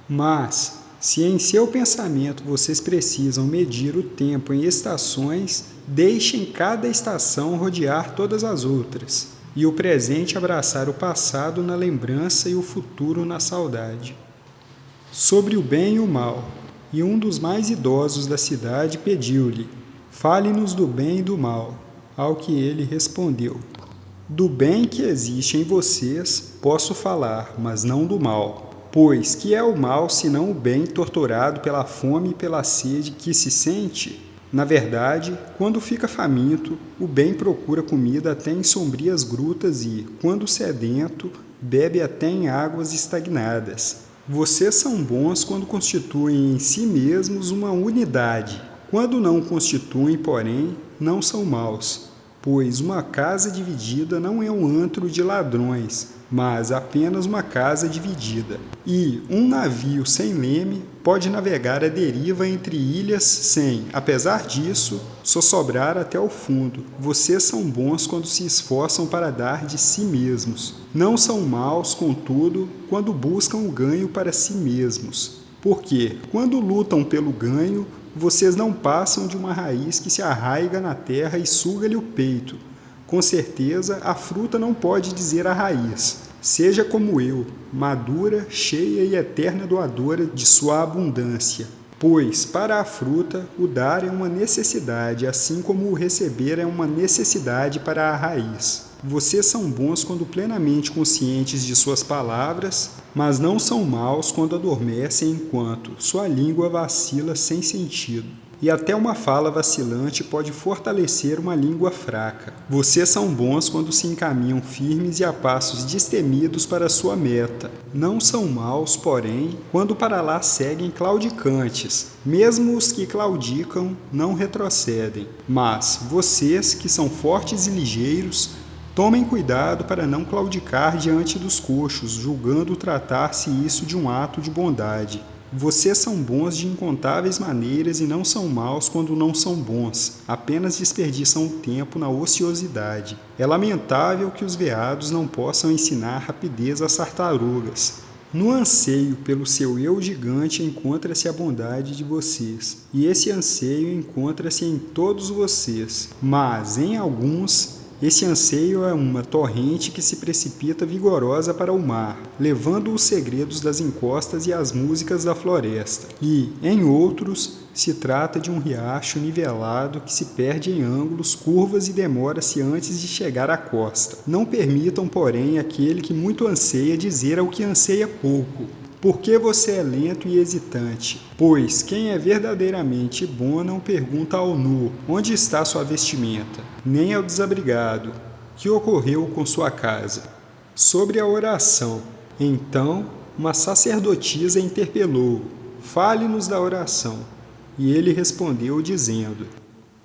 Mas, se em seu pensamento vocês precisam medir o tempo em estações, deixem cada estação rodear todas as outras, e o presente abraçar o passado na lembrança e o futuro na saudade. Sobre o bem e o mal, e um dos mais idosos da cidade pediu-lhe: fale-nos do bem e do mal. Ao que ele respondeu: do bem que existe em vocês posso falar, mas não do mal. Pois que é o mal senão o bem torturado pela fome e pela sede que se sente? Na verdade, quando fica faminto, o bem procura comida até em sombrias grutas e, quando sedento, bebe até em águas estagnadas. Vocês são bons quando constituem em si mesmos uma unidade. Quando não constituem, porém, não são maus. Pois uma casa dividida não é um antro de ladrões, mas apenas uma casa dividida. E um navio sem leme pode navegar à deriva entre ilhas sem, apesar disso, sossobrar até o fundo. Vocês são bons quando se esforçam para dar de si mesmos. Não são maus, contudo, quando buscam o ganho para si mesmos. Porque, quando lutam pelo ganho, vocês não passam de uma raiz que se arraiga na terra e suga-lhe o peito. Com certeza, a fruta não pode dizer à raiz: seja como eu, madura, cheia e eterna doadora de sua abundância. Pois, para a fruta, o dar é uma necessidade, assim como o receber é uma necessidade para a raiz. Vocês são bons quando plenamente conscientes de suas palavras, mas não são maus quando adormecem enquanto sua língua vacila sem sentido. E até uma fala vacilante pode fortalecer uma língua fraca. Vocês são bons quando se encaminham firmes e a passos destemidos para sua meta. Não são maus, porém, quando para lá seguem claudicantes. Mesmo os que claudicam não retrocedem. Mas vocês, que são fortes e ligeiros, tomem cuidado para não claudicar diante dos coxos, julgando tratar-se isso de um ato de bondade. Vocês são bons de incontáveis maneiras e não são maus quando não são bons, apenas desperdiçam o tempo na ociosidade. É lamentável que os veados não possam ensinar rapidez às tartarugas. No anseio pelo seu eu gigante encontra-se a bondade de vocês, e esse anseio encontra-se em todos vocês, mas em alguns esse anseio é uma torrente que se precipita vigorosa para o mar, levando os segredos das encostas e as músicas da floresta. E, em outros, se trata de um riacho nivelado que se perde em ângulos, curvas e demora-se antes de chegar à costa. Não permitam, porém, aquele que muito anseia dizer ao que anseia pouco: por que você é lento e hesitante? Pois quem é verdadeiramente bom não pergunta ao nu: onde está sua vestimenta? Nem ao desabrigado: que ocorreu com sua casa? Sobre a oração. Então, uma sacerdotisa interpelou: fale-nos da oração. E ele respondeu dizendo: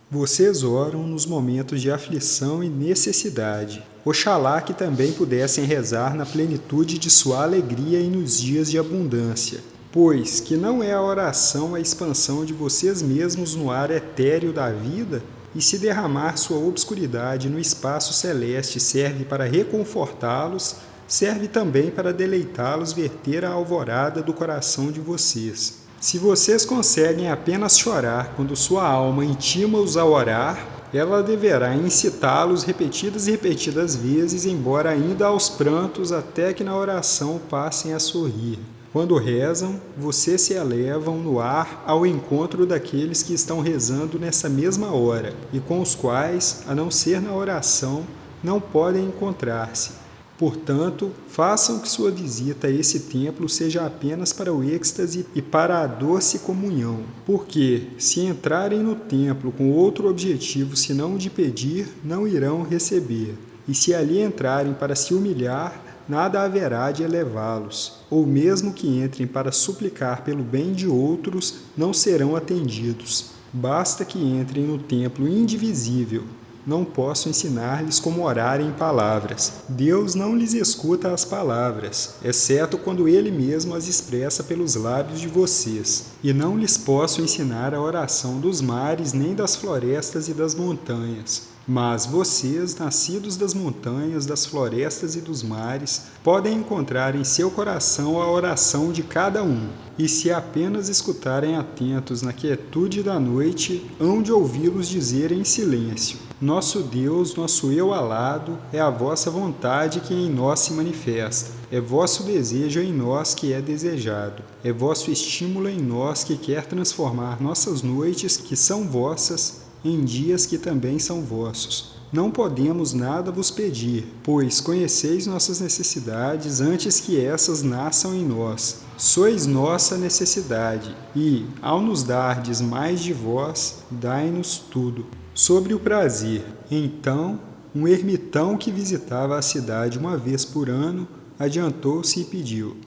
vocês oram nos momentos de aflição e necessidade. Oxalá que também pudessem rezar na plenitude de sua alegria e nos dias de abundância. Pois que não é a oração a expansão de vocês mesmos no ar etéreo da vida? E se derramar sua obscuridade no espaço celeste serve para reconfortá-los, serve também para deleitá-los verter a alvorada do coração de vocês. Se vocês conseguem apenas chorar quando sua alma intima-os a orar, ela deverá incitá-los repetidas e repetidas vezes, embora ainda aos prantos, até que na oração passem a sorrir. Quando rezam, vocês se elevam no ar ao encontro daqueles que estão rezando nessa mesma hora, e com os quais, a não ser na oração, não podem encontrar-se. Portanto, façam que sua visita a esse templo seja apenas para o êxtase e para a doce comunhão, porque, se entrarem no templo com outro objetivo senão o de pedir, não irão receber, e se ali entrarem para se humilhar, nada haverá de elevá-los, ou mesmo que entrem para suplicar pelo bem de outros, não serão atendidos. Basta que entrem no templo indivisível. Não posso ensinar-lhes como orar em palavras. Deus não lhes escuta as palavras, exceto quando Ele mesmo as expressa pelos lábios de vocês. E não lhes posso ensinar a oração dos mares, nem das florestas e das montanhas. Mas vocês, nascidos das montanhas, das florestas e dos mares, podem encontrar em seu coração a oração de cada um. E se apenas escutarem atentos na quietude da noite, hão de ouvi-los dizer em silêncio: Nosso Deus, nosso eu alado, é a vossa vontade que em nós se manifesta. É vosso desejo em nós que é desejado. É vosso estímulo em nós que quer transformar nossas noites, que são vossas, em dias que também são vossos. Não podemos nada vos pedir, pois conheceis nossas necessidades antes que essas nasçam em nós. Sois nossa necessidade, e, ao nos dardes mais de vós, dai-nos tudo. Sobre o prazer, então, um ermitão que visitava a cidade uma vez por ano, adiantou-se e pediu: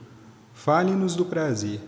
Fale-nos do prazer.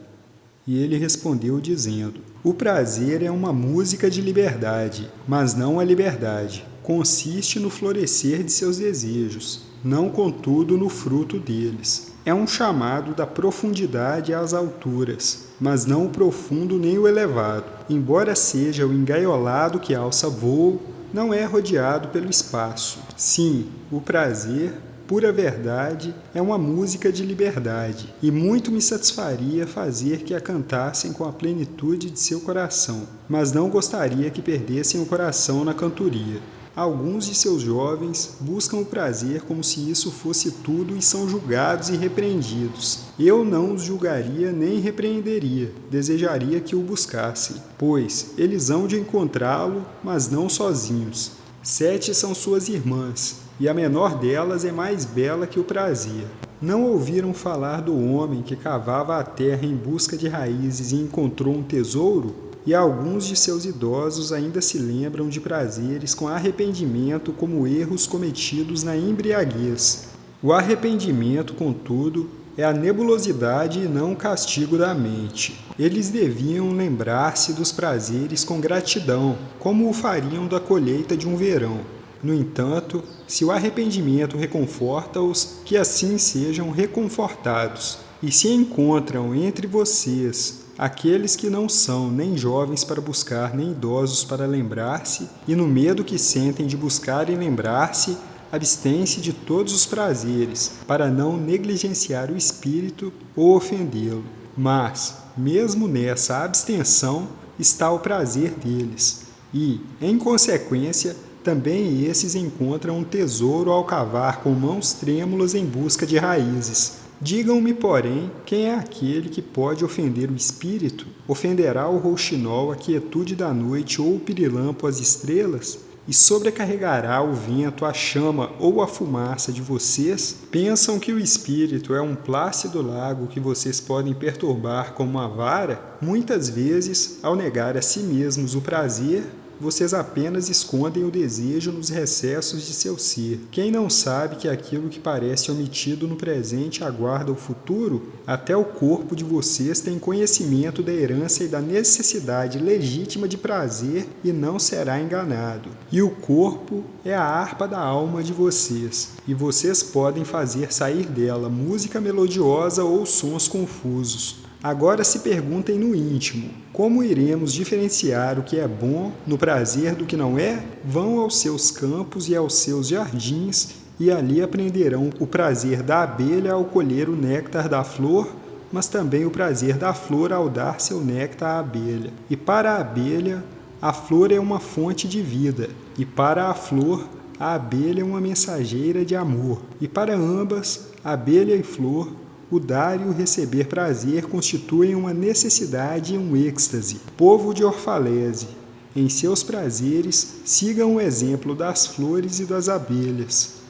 E ele respondeu dizendo: O prazer é uma música de liberdade, mas não a liberdade. Consiste no florescer de seus desejos, não contudo no fruto deles. É um chamado da profundidade às alturas, mas não o profundo nem o elevado. Embora seja o engaiolado que alça voo, não é rodeado pelo espaço. Sim, o prazer, pura verdade, é uma música de liberdade, e muito me satisfaria fazer que a cantassem com a plenitude de seu coração, mas não gostaria que perdessem o coração na cantoria. Alguns de seus jovens buscam o prazer como se isso fosse tudo e são julgados e repreendidos. Eu não os julgaria nem repreenderia, desejaria que o buscassem, pois eles hão de encontrá-lo, mas não sozinhos. 7 são suas irmãs, e a menor delas é mais bela que o prazer. Não ouviram falar do homem que cavava a terra em busca de raízes e encontrou um tesouro? E alguns de seus idosos ainda se lembram de prazeres com arrependimento como erros cometidos na embriaguez. O arrependimento, contudo, é a nebulosidade e não o castigo da mente. Eles deviam lembrar-se dos prazeres com gratidão, como o fariam da colheita de um verão. No entanto, se o arrependimento reconforta-os, que assim sejam reconfortados. E se encontram entre vocês aqueles que não são nem jovens para buscar, nem idosos para lembrar-se, e no medo que sentem de buscar e lembrar-se, abstêm-se de todos os prazeres, para não negligenciar o espírito ou ofendê-lo. Mas, mesmo nessa abstenção, está o prazer deles, e, em consequência, também esses encontram um tesouro ao cavar com mãos trêmulas em busca de raízes. Digam-me, porém, quem é aquele que pode ofender o espírito? Ofenderá o rouxinol a quietude da noite ou o pirilampo as estrelas? E sobrecarregará o vento, a chama ou a fumaça de vocês? Pensam que o espírito é um plácido lago que vocês podem perturbar com uma vara? Muitas vezes, ao negar a si mesmos o prazer, vocês apenas escondem o desejo nos recessos de seu ser. Quem não sabe que aquilo que parece omitido no presente aguarda o futuro? Até o corpo de vocês tem conhecimento da herança e da necessidade legítima de prazer e não será enganado. E o corpo é a harpa da alma de vocês, e vocês podem fazer sair dela música melodiosa ou sons confusos. Agora se perguntem no íntimo: como iremos diferenciar o que é bom no prazer do que não é? Vão aos seus campos e aos seus jardins, e ali aprenderão o prazer da abelha ao colher o néctar da flor, mas também o prazer da flor ao dar seu néctar à abelha. E para a abelha, a flor é uma fonte de vida, e para a flor, a abelha é uma mensageira de amor. E para ambas, abelha e flor, o dar e o receber prazer constituem uma necessidade e um êxtase. Povo de Orfalese, em seus prazeres, sigam o exemplo das flores e das abelhas.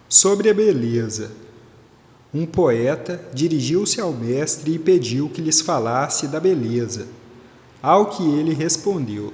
Sobre a beleza. Um poeta dirigiu-se ao mestre e pediu que lhes falasse da beleza. Ao que ele respondeu: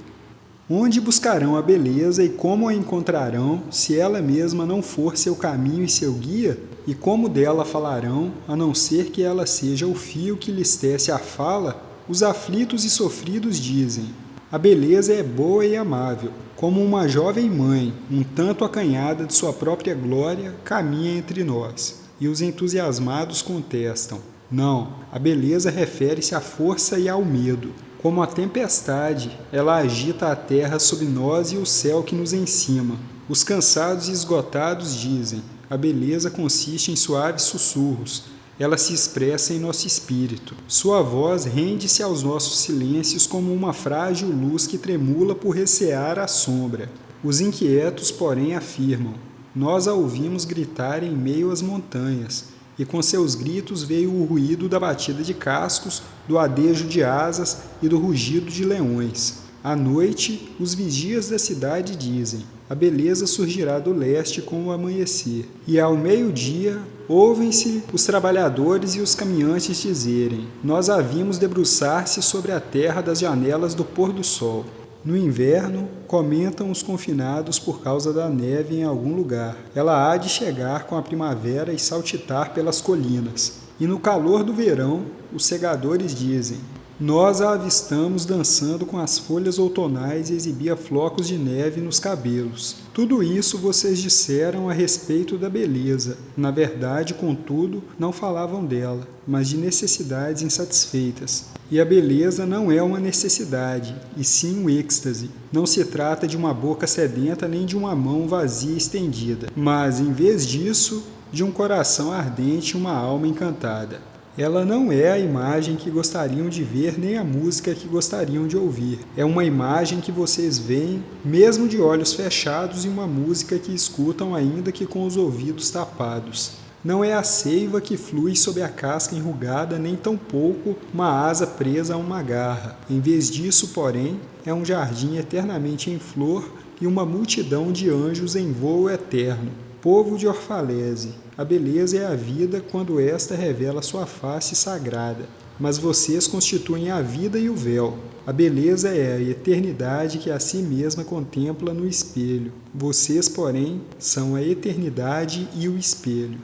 onde buscarão a beleza e como a encontrarão, se ela mesma não for seu caminho e seu guia? E como dela falarão, a não ser que ela seja o fio que lhes tece a fala? Os aflitos e sofridos dizem: A beleza é boa e amável, como uma jovem mãe, um tanto acanhada de sua própria glória, caminha entre nós. E os entusiasmados contestam: não, a beleza refere-se à força e ao medo. Como a tempestade, ela agita a terra sob nós e o céu que nos encima. Os cansados e esgotados dizem: a beleza consiste em suaves sussurros. Ela se expressa em nosso espírito. Sua voz rende-se aos nossos silêncios como uma frágil luz que tremula por recear a sombra. Os inquietos, porém, afirmam: nós a ouvimos gritar em meio às montanhas, e com seus gritos veio o ruído da batida de cascos, do adejo de asas e do rugido de leões. À noite, os vigias da cidade dizem: a beleza surgirá do leste com o amanhecer. E ao meio-dia, ouvem-se os trabalhadores e os caminhantes dizerem: nós a vimos debruçar-se sobre a terra das janelas do pôr-do-sol. No inverno, comentam os confinados por causa da neve em algum lugar. Ela há de chegar com a primavera e saltitar pelas colinas. E no calor do verão, os segadores dizem: nós a avistamos dançando com as folhas outonais e exibia flocos de neve nos cabelos. Tudo isso vocês disseram a respeito da beleza. Na verdade, contudo, não falavam dela, mas de necessidades insatisfeitas. E a beleza não é uma necessidade, e sim um êxtase. Não se trata de uma boca sedenta nem de uma mão vazia estendida, mas, em vez disso, de um coração ardente e uma alma encantada. Ela não é a imagem que gostariam de ver, nem a música que gostariam de ouvir. É uma imagem que vocês veem, mesmo de olhos fechados, e uma música que escutam ainda que com os ouvidos tapados. Não é a seiva que flui sob a casca enrugada, nem tampouco uma asa presa a uma garra. Em vez disso, porém, é um jardim eternamente em flor e uma multidão de anjos em voo eterno. Povo de Orfalese, a beleza é a vida quando esta revela sua face sagrada, mas vocês constituem a vida e o véu. A beleza é a eternidade que a si mesma contempla no espelho. Vocês, porém, são a eternidade e o espelho.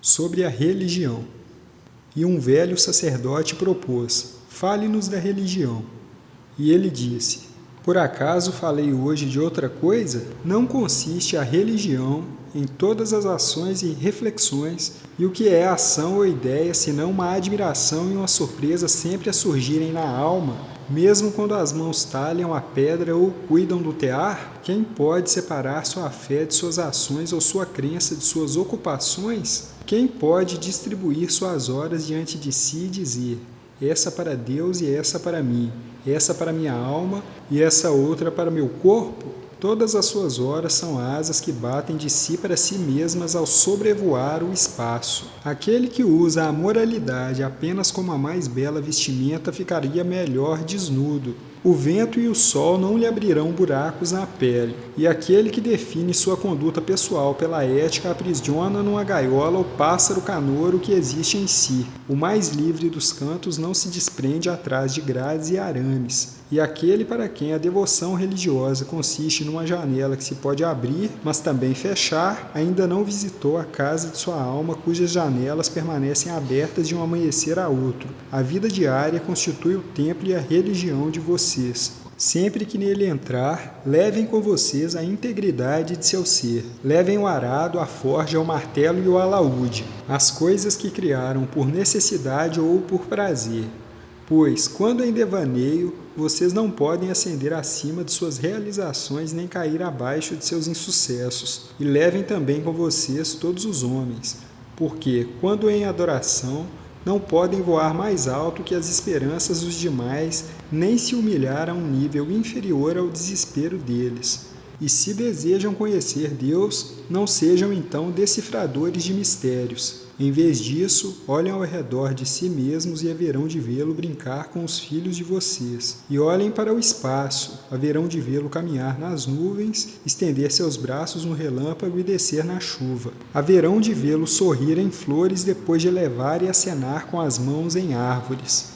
Sobre a religião. E um velho sacerdote propôs: fale-nos da religião. E ele disse: por acaso falei hoje de outra coisa? Não consiste a religião em todas as ações e reflexões, e o que é ação ou ideia, senão uma admiração e uma surpresa sempre a surgirem na alma, mesmo quando as mãos talham a pedra ou cuidam do tear? Quem pode separar sua fé de suas ações ou sua crença de suas ocupações? Quem pode distribuir suas horas diante de si e dizer: essa para Deus e essa para mim, essa para minha alma e essa outra para meu corpo? Todas as suas horas são asas que batem de si para si mesmas ao sobrevoar o espaço. Aquele que usa a moralidade apenas como a mais bela vestimenta ficaria melhor desnudo. O vento e o sol não lhe abrirão buracos na pele, e aquele que define sua conduta pessoal pela ética aprisiona numa gaiola o pássaro canouro que existe em si. O mais livre dos cantos não se desprende atrás de grades e arames, e aquele para quem a devoção religiosa consiste numa janela que se pode abrir, mas também fechar, ainda não visitou a casa de sua alma cujas janelas permanecem abertas de um amanhecer a outro. A vida diária constitui o templo e a religião de vocês. Sempre que nele entrar, levem com vocês a integridade de seu ser. Levem o arado, a forja, o martelo e o alaúde, as coisas que criaram por necessidade ou por prazer. Pois, quando em devaneio, vocês não podem ascender acima de suas realizações nem cair abaixo de seus insucessos. E levem também com vocês todos os homens, porque, quando em adoração, não podem voar mais alto que as esperanças dos demais, nem se humilhar a um nível inferior ao desespero deles. E se desejam conhecer Deus, não sejam então decifradores de mistérios. Em vez disso, olhem ao redor de si mesmos e haverão de vê-lo brincar com os filhos de vocês. E olhem para o espaço, haverão de vê-lo caminhar nas nuvens, estender seus braços no relâmpago e descer na chuva. Haverão de vê-lo sorrir em flores depois de elevar e acenar com as mãos em árvores.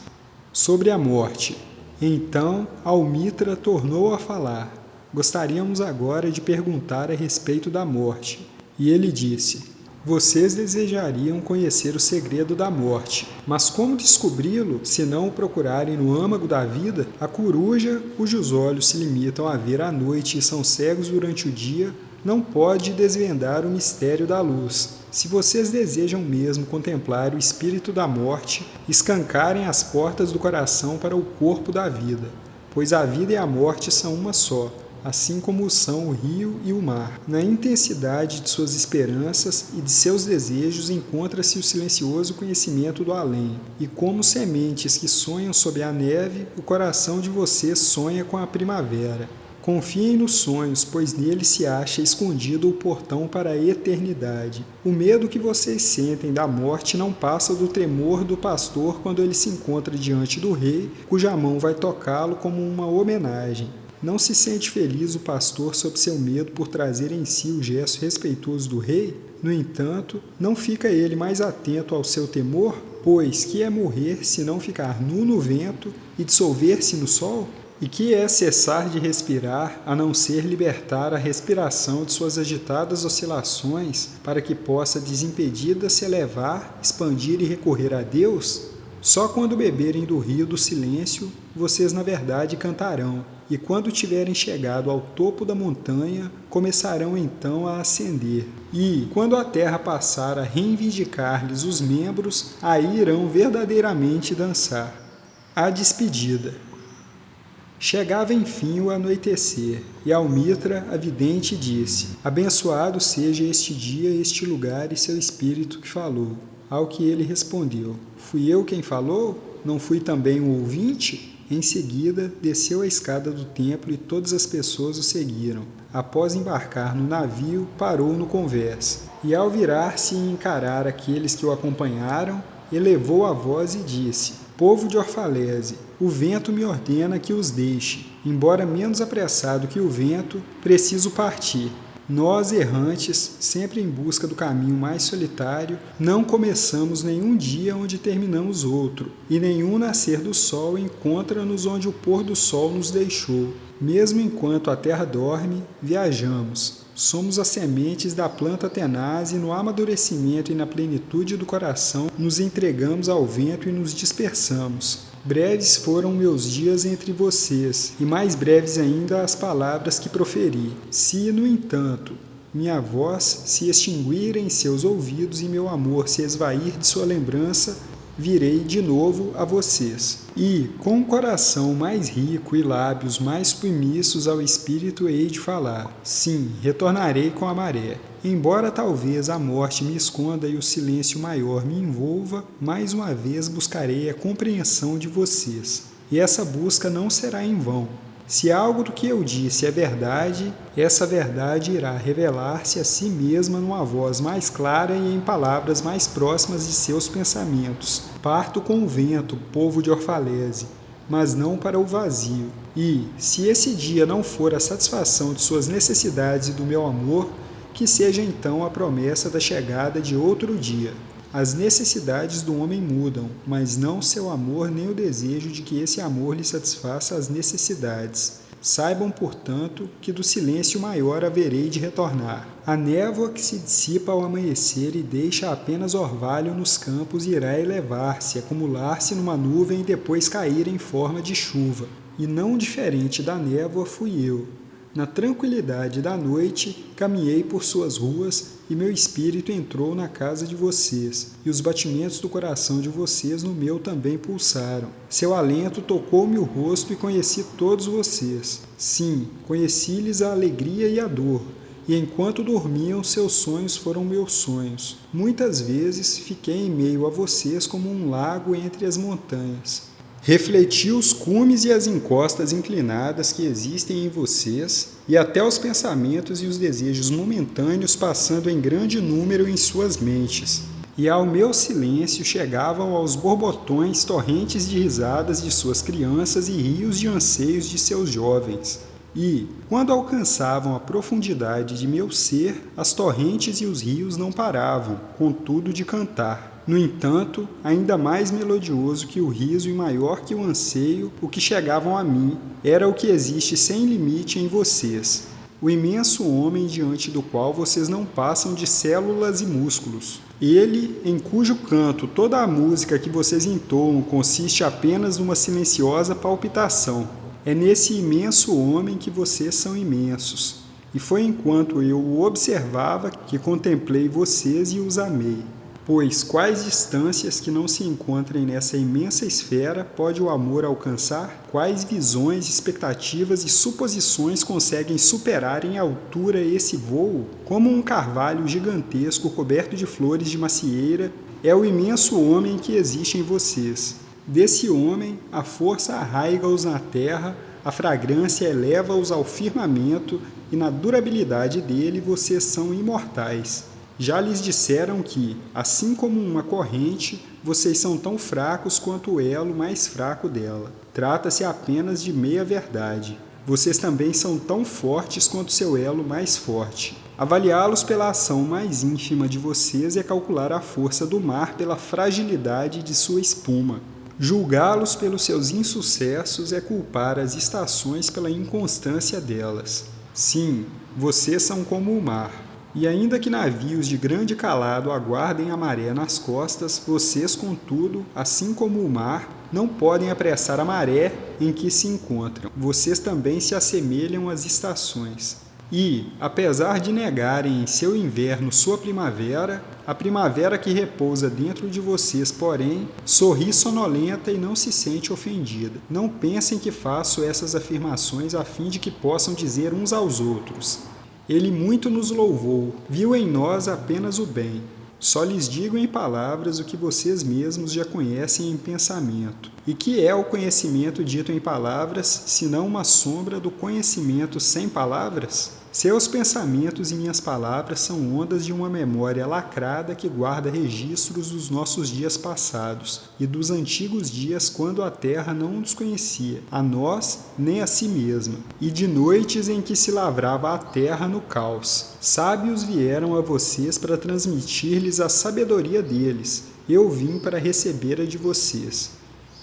Sobre a morte. Então, Almitra tornou a falar. Gostaríamos agora de perguntar a respeito da morte. E ele disse: Vocês desejariam conhecer o segredo da morte, mas como descobri-lo se não o procurarem no âmago da vida? A coruja, cujos olhos se limitam a ver à noite e são cegos durante o dia, não pode desvendar o mistério da luz. Se vocês desejam mesmo contemplar o espírito da morte, escancarem as portas do coração para o corpo da vida, pois a vida e a morte são uma só, assim como são o rio e o mar. Na intensidade de suas esperanças e de seus desejos encontra-se o silencioso conhecimento do além. E como sementes que sonham sob a neve, o coração de vocês sonha com a primavera. Confiem nos sonhos, pois nele se acha escondido o portão para a eternidade. O medo que vocês sentem da morte não passa do tremor do pastor quando ele se encontra diante do rei, cuja mão vai tocá-lo como uma homenagem. Não se sente feliz o pastor sob seu medo por trazer em si o gesto respeitoso do rei? No entanto, não fica ele mais atento ao seu temor? Pois que é morrer se não ficar nu no vento e dissolver-se no sol? E que é cessar de respirar, a não ser libertar a respiração de suas agitadas oscilações, para que possa desimpedida se elevar, expandir e recorrer a Deus? Só quando beberem do rio do silêncio, vocês na verdade cantarão, e quando tiverem chegado ao topo da montanha, começarão então a ascender. E, quando a terra passar a reivindicar-lhes os membros, aí irão verdadeiramente dançar. A despedida. Chegava enfim o anoitecer, e Almitra, a vidente, disse: abençoado seja este dia, este lugar e seu espírito que falou. Ao que ele respondeu: fui eu quem falou? Não fui também o ouvinte? Em seguida, desceu a escada do templo e todas as pessoas o seguiram. Após embarcar no navio, parou no convés, e ao virar-se e encarar aqueles que o acompanharam, elevou a voz e disse: povo de Orfalese, o vento me ordena que os deixe. Embora menos apressado que o vento, preciso partir. Nós, errantes, sempre em busca do caminho mais solitário, não começamos nenhum dia onde terminamos outro, e nenhum nascer do sol encontra-nos onde o pôr do sol nos deixou. Mesmo enquanto a terra dorme, viajamos. Somos as sementes da planta tenaz e no amadurecimento e na plenitude do coração nos entregamos ao vento e nos dispersamos. Breves foram meus dias entre vocês, e mais breves ainda as palavras que proferi. Se, no entanto, minha voz se extinguir em seus ouvidos e meu amor se esvair de sua lembrança, virei de novo a vocês. E, com um coração mais rico e lábios mais submissos ao Espírito, hei de falar. Sim, retornarei com a maré. Embora talvez a morte me esconda e o silêncio maior me envolva, mais uma vez buscarei a compreensão de vocês. E essa busca não será em vão. Se algo do que eu disse é verdade, essa verdade irá revelar-se a si mesma numa voz mais clara e em palavras mais próximas de seus pensamentos. Parto com o vento, povo de Orfalese, mas não para o vazio. E, se esse dia não for a satisfação de suas necessidades e do meu amor, que seja então a promessa da chegada de outro dia. As necessidades do homem mudam, mas não seu amor nem o desejo de que esse amor lhe satisfaça as necessidades. Saibam, portanto, que do silêncio maior haverei de retornar. A névoa que se dissipa ao amanhecer e deixa apenas orvalho nos campos irá elevar-se, acumular-se numa nuvem e depois cair em forma de chuva. E não diferente da névoa fui eu. Na tranquilidade da noite, caminhei por suas ruas e meu espírito entrou na casa de vocês, e os batimentos do coração de vocês no meu também pulsaram. Seu alento tocou-me o rosto e conheci todos vocês. Sim, conheci-lhes a alegria e a dor, e enquanto dormiam, seus sonhos foram meus sonhos. Muitas vezes fiquei em meio a vocês como um lago entre as montanhas. Refleti os cumes e as encostas inclinadas que existem em vocês, e até os pensamentos e os desejos momentâneos passando em grande número em suas mentes. E ao meu silêncio chegavam aos borbotões torrentes de risadas de suas crianças e rios de anseios de seus jovens. E, quando alcançavam a profundidade de meu ser, as torrentes e os rios não paravam, contudo, de cantar. No entanto, ainda mais melodioso que o riso e maior que o anseio, o que chegavam a mim, era o que existe sem limite em vocês. o imenso homem diante do qual vocês não passam de células e músculos. Ele, em cujo canto toda a música que vocês entoam consiste apenas numa silenciosa palpitação. É nesse imenso homem que vocês são imensos. E foi enquanto eu o observava que contemplei vocês e os amei. Pois quais distâncias que não se encontrem nessa imensa esfera pode o amor alcançar? Quais visões, expectativas e suposições conseguem superar em altura esse voo? Como um carvalho gigantesco coberto de flores de macieira, é o imenso homem que existe em vocês. Desse homem, a força arraiga-os na terra, a fragrância eleva-os ao firmamento, e na durabilidade dele vocês são imortais. Já lhes disseram que, assim como uma corrente, vocês são tão fracos quanto o elo mais fraco dela. Trata-se apenas de meia-verdade. Vocês também são tão fortes quanto seu elo mais forte. Avaliá-los pela ação mais ínfima de vocês é calcular a força do mar pela fragilidade de sua espuma. Julgá-los pelos seus insucessos é culpar as estações pela inconstância delas. Sim, vocês são como o mar. E ainda que navios de grande calado aguardem a maré nas costas, vocês, contudo, assim como o mar, não podem apressar a maré em que se encontram. Vocês também se assemelham às estações. E, apesar de negarem em seu inverno sua primavera, a primavera que repousa dentro de vocês, porém, sorri sonolenta e não se sente ofendida. Não pensem que faço essas afirmações a fim de que possam dizer uns aos outros: ele muito nos louvou, viu em nós apenas o bem. Só lhes digo em palavras o que vocês mesmos já conhecem em pensamento. E que é o conhecimento dito em palavras, senão uma sombra do conhecimento sem palavras? Seus pensamentos e minhas palavras são ondas de uma memória lacrada que guarda registros dos nossos dias passados e dos antigos dias quando a terra não nos conhecia, a nós nem a si mesma, e de noites em que se lavrava a terra no caos. Sábios vieram a vocês para transmitir-lhes a sabedoria deles. Eu vim para receber a de vocês.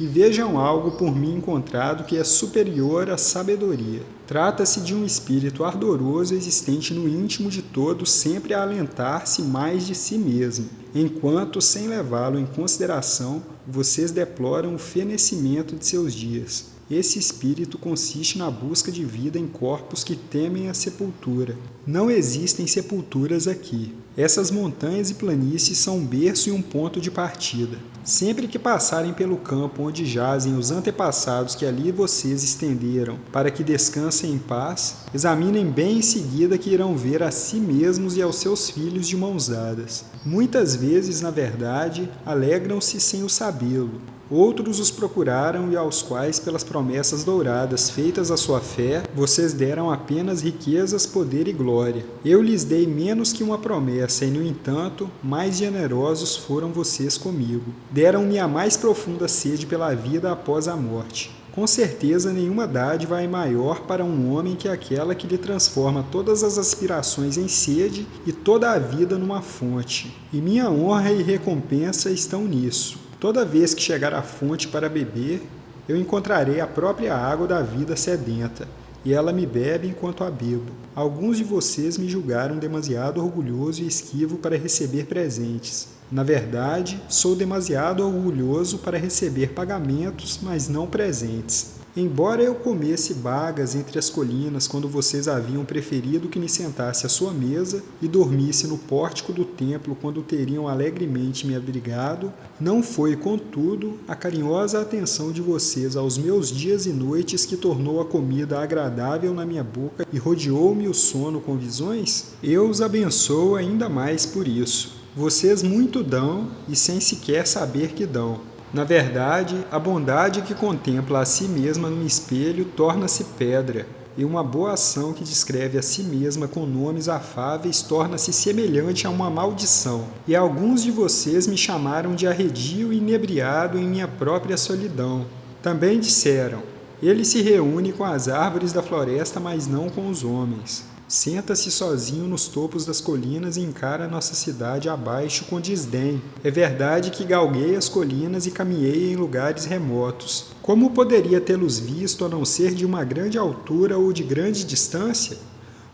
E vejam algo por mim encontrado que é superior à sabedoria. Trata-se de um espírito ardoroso existente no íntimo de todos, sempre a alentar-se mais de si mesmo, enquanto, sem levá-lo em consideração, vocês deploram o fenecimento de seus dias. Esse espírito consiste na busca de vida em corpos que temem a sepultura. Não existem sepulturas aqui. Essas montanhas e planícies são um berço e um ponto de partida. Sempre que passarem pelo campo onde jazem os antepassados que ali vocês estenderam para que descansem em paz, examinem bem em seguida que irão ver a si mesmos e aos seus filhos de mãos dadas. Muitas vezes, na verdade, alegram-se sem o sabê-lo. Outros os procuraram e aos quais, pelas promessas douradas feitas à sua fé, vocês deram apenas riquezas, poder e glória. Eu lhes dei menos que uma promessa e, no entanto, mais generosos foram vocês comigo. Deram-me a mais profunda sede pela vida após a morte. Com certeza, nenhuma dádiva é maior para um homem que aquela que lhe transforma todas as aspirações em sede e toda a vida numa fonte. E minha honra e recompensa estão nisso. Toda vez que chegar à fonte para beber, eu encontrarei a própria água da vida sedenta, e ela me bebe enquanto a bebo. Alguns de vocês me julgaram demasiado orgulhoso e esquivo para receber presentes. Na verdade, sou demasiado orgulhoso para receber pagamentos, mas não presentes. Embora eu comesse bagas entre as colinas quando vocês haviam preferido que me sentasse à sua mesa e dormisse no pórtico do templo quando teriam alegremente me abrigado, não foi, contudo, a carinhosa atenção de vocês aos meus dias e noites que tornou a comida agradável na minha boca e rodeou-me o sono com visões? Eu os abençoo ainda mais por isso. Vocês muito dão e sem sequer saber que dão. Na verdade, a bondade que contempla a si mesma no espelho torna-se pedra, e uma boa ação que descreve a si mesma com nomes afáveis torna-se semelhante a uma maldição. E alguns de vocês me chamaram de arredio e inebriado em minha própria solidão. Também disseram: ele se reúne com as árvores da floresta, mas não com os homens. Senta-se sozinho nos topos das colinas e encara nossa cidade abaixo com desdém. É verdade que galguei as colinas e caminhei em lugares remotos. Como poderia tê-los visto a não ser de uma grande altura ou de grande distância?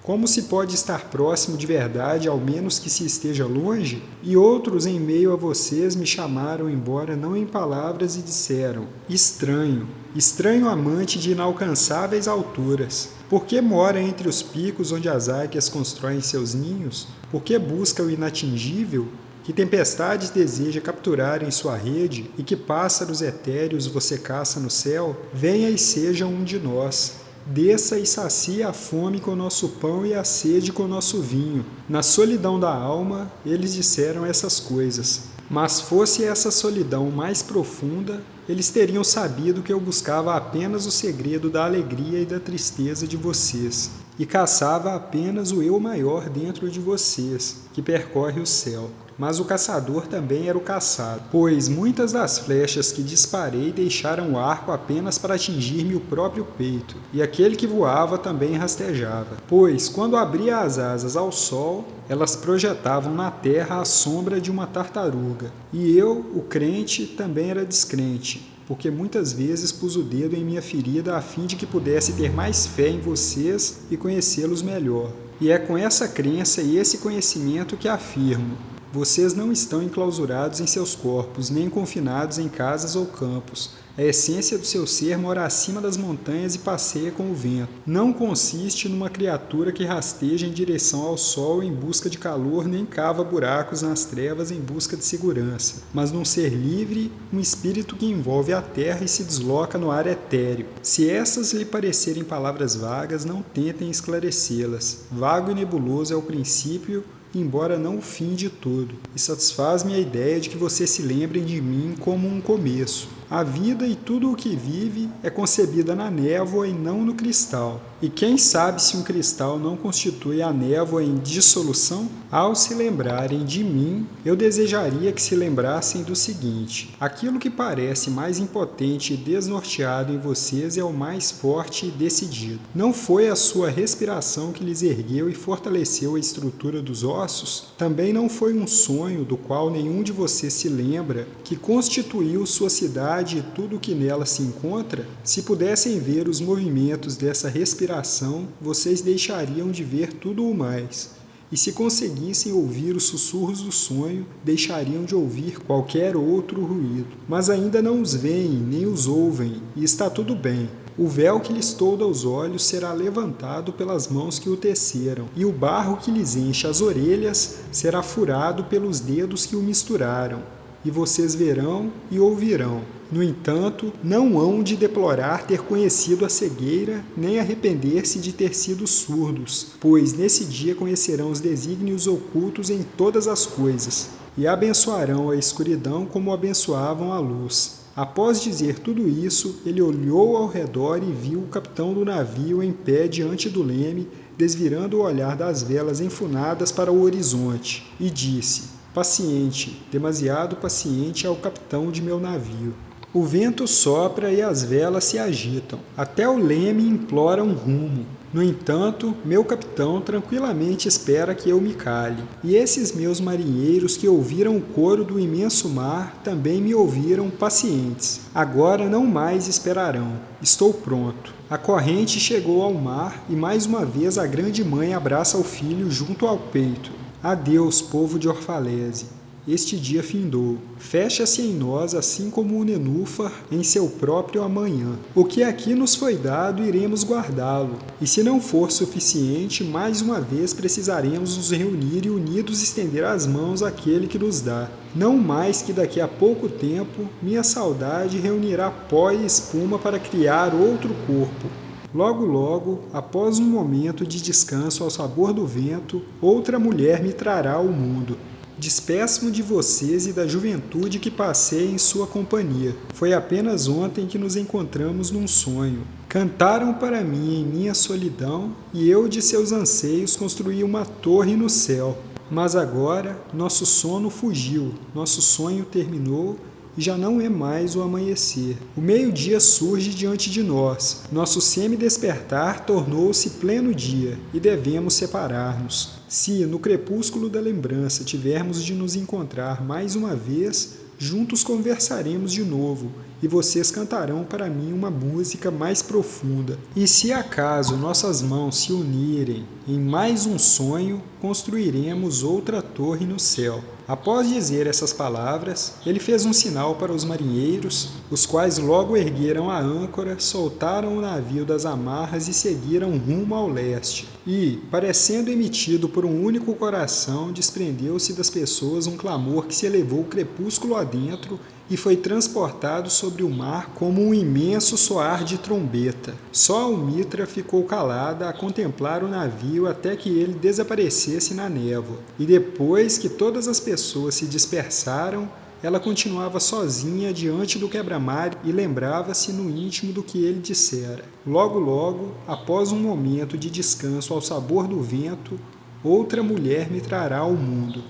Como se pode estar próximo de verdade, ao menos que se esteja longe? E outros em meio a vocês me chamaram, embora não em palavras, e disseram: estranho, estranho amante de inalcançáveis alturas. Por que mora entre os picos onde as águias constroem seus ninhos? Por que busca o inatingível? Que tempestades deseja capturar em sua rede, e que pássaros etéreos você caça no céu? Venha e seja um de nós. Desça e sacia a fome com nosso pão e a sede com nosso vinho. Na solidão da alma, eles disseram essas coisas. Mas fosse essa solidão mais profunda, eles teriam sabido que eu buscava apenas o segredo da alegria e da tristeza de vocês, e caçava apenas o eu maior dentro de vocês, que percorre o céu. Mas o caçador também era o caçado, pois muitas das flechas que disparei deixaram o arco apenas para atingir-me o próprio peito, e aquele que voava também rastejava. Pois, quando abria as asas ao sol, elas projetavam na terra a sombra de uma tartaruga. E eu, o crente, também era descrente, porque muitas vezes pus o dedo em minha ferida a fim de que pudesse ter mais fé em vocês e conhecê-los melhor. E é com essa crença e esse conhecimento que afirmo: vocês não estão enclausurados em seus corpos, nem confinados em casas ou campos. A essência do seu ser mora acima das montanhas e passeia com o vento. Não consiste numa criatura que rasteja em direção ao sol em busca de calor, nem cava buracos nas trevas em busca de segurança, mas num ser livre, um espírito que envolve a terra e se desloca no ar etéreo. Se essas lhe parecerem palavras vagas, não tentem esclarecê-las. Vago e nebuloso é o princípio, embora não o fim de tudo, e satisfaz-me a ideia de que vocês se lembrem de mim como um começo. A vida e tudo o que vive é concebida na névoa e não no cristal. E quem sabe se um cristal não constitui a névoa em dissolução? Ao se lembrarem de mim, eu desejaria que se lembrassem do seguinte: aquilo que parece mais impotente e desnorteado em vocês é o mais forte e decidido. Não foi a sua respiração que lhes ergueu e fortaleceu a estrutura dos ossos? Também não foi um sonho do qual nenhum de vocês se lembra que constituiu sua cidade e tudo o que nela se encontra? Se pudessem ver os movimentos dessa respiração, vocês deixariam de ver tudo o mais. E se conseguissem ouvir os sussurros do sonho, deixariam de ouvir qualquer outro ruído. Mas ainda não os veem, nem os ouvem, e está tudo bem. O véu que lhes tolda os olhos será levantado pelas mãos que o teceram, e o barro que lhes enche as orelhas será furado pelos dedos que o misturaram. E vocês verão e ouvirão. No entanto, não hão de deplorar ter conhecido a cegueira, nem arrepender-se de ter sido surdos, pois nesse dia conhecerão os desígnios ocultos em todas as coisas, e abençoarão a escuridão como abençoavam a luz. Após dizer tudo isso, ele olhou ao redor e viu o capitão do navio em pé diante do leme, desvirando o olhar das velas enfunadas para o horizonte, e disse: paciente, demasiado paciente é o capitão de meu navio. O vento sopra e as velas se agitam. Até o leme implora um rumo. No entanto, meu capitão tranquilamente espera que eu me cale. E esses meus marinheiros que ouviram o coro do imenso mar também me ouviram pacientes. Agora não mais esperarão. Estou pronto. A corrente chegou ao mar e mais uma vez a grande mãe abraça o filho junto ao peito. Adeus, povo de Orfalese. Este dia findou. Fecha-se em nós assim como o nenúfar em seu próprio amanhã. O que aqui nos foi dado, iremos guardá-lo. E se não for suficiente, mais uma vez precisaremos nos reunir e unidos estender as mãos àquele que nos dá. Não mais que daqui a pouco tempo, minha saudade reunirá pó e espuma para criar outro corpo. Logo, logo, após um momento de descanso ao sabor do vento, outra mulher me trará ao mundo. Despeço-me de vocês e da juventude que passei em sua companhia. Foi apenas ontem que nos encontramos num sonho. Cantaram para mim em minha solidão e eu de seus anseios construí uma torre no céu. Mas agora nosso sono fugiu, nosso sonho terminou e já não é mais o amanhecer. O meio-dia surge diante de nós. Nosso semi-despertar tornou-se pleno dia e devemos separar-nos. Se, no crepúsculo da lembrança, tivermos de nos encontrar mais uma vez, juntos conversaremos de novo e vocês cantarão para mim uma música mais profunda. E se acaso nossas mãos se unirem em mais um sonho, construiremos outra torre no céu. Após dizer essas palavras, ele fez um sinal para os marinheiros, os quais logo ergueram a âncora, soltaram o navio das amarras e seguiram rumo ao leste. E, parecendo emitido por um único coração, desprendeu-se das pessoas um clamor que se elevou crepúsculo adentro e foi transportado sobre o mar como um imenso soar de trombeta. Só Almitra ficou calada a contemplar o navio até que ele desaparecesse na névoa. E depois que todas as pessoas se dispersaram, ela continuava sozinha diante do quebra-mar e lembrava-se no íntimo do que ele dissera. Logo, logo, após um momento de descanso ao sabor do vento, outra mulher me trará ao mundo.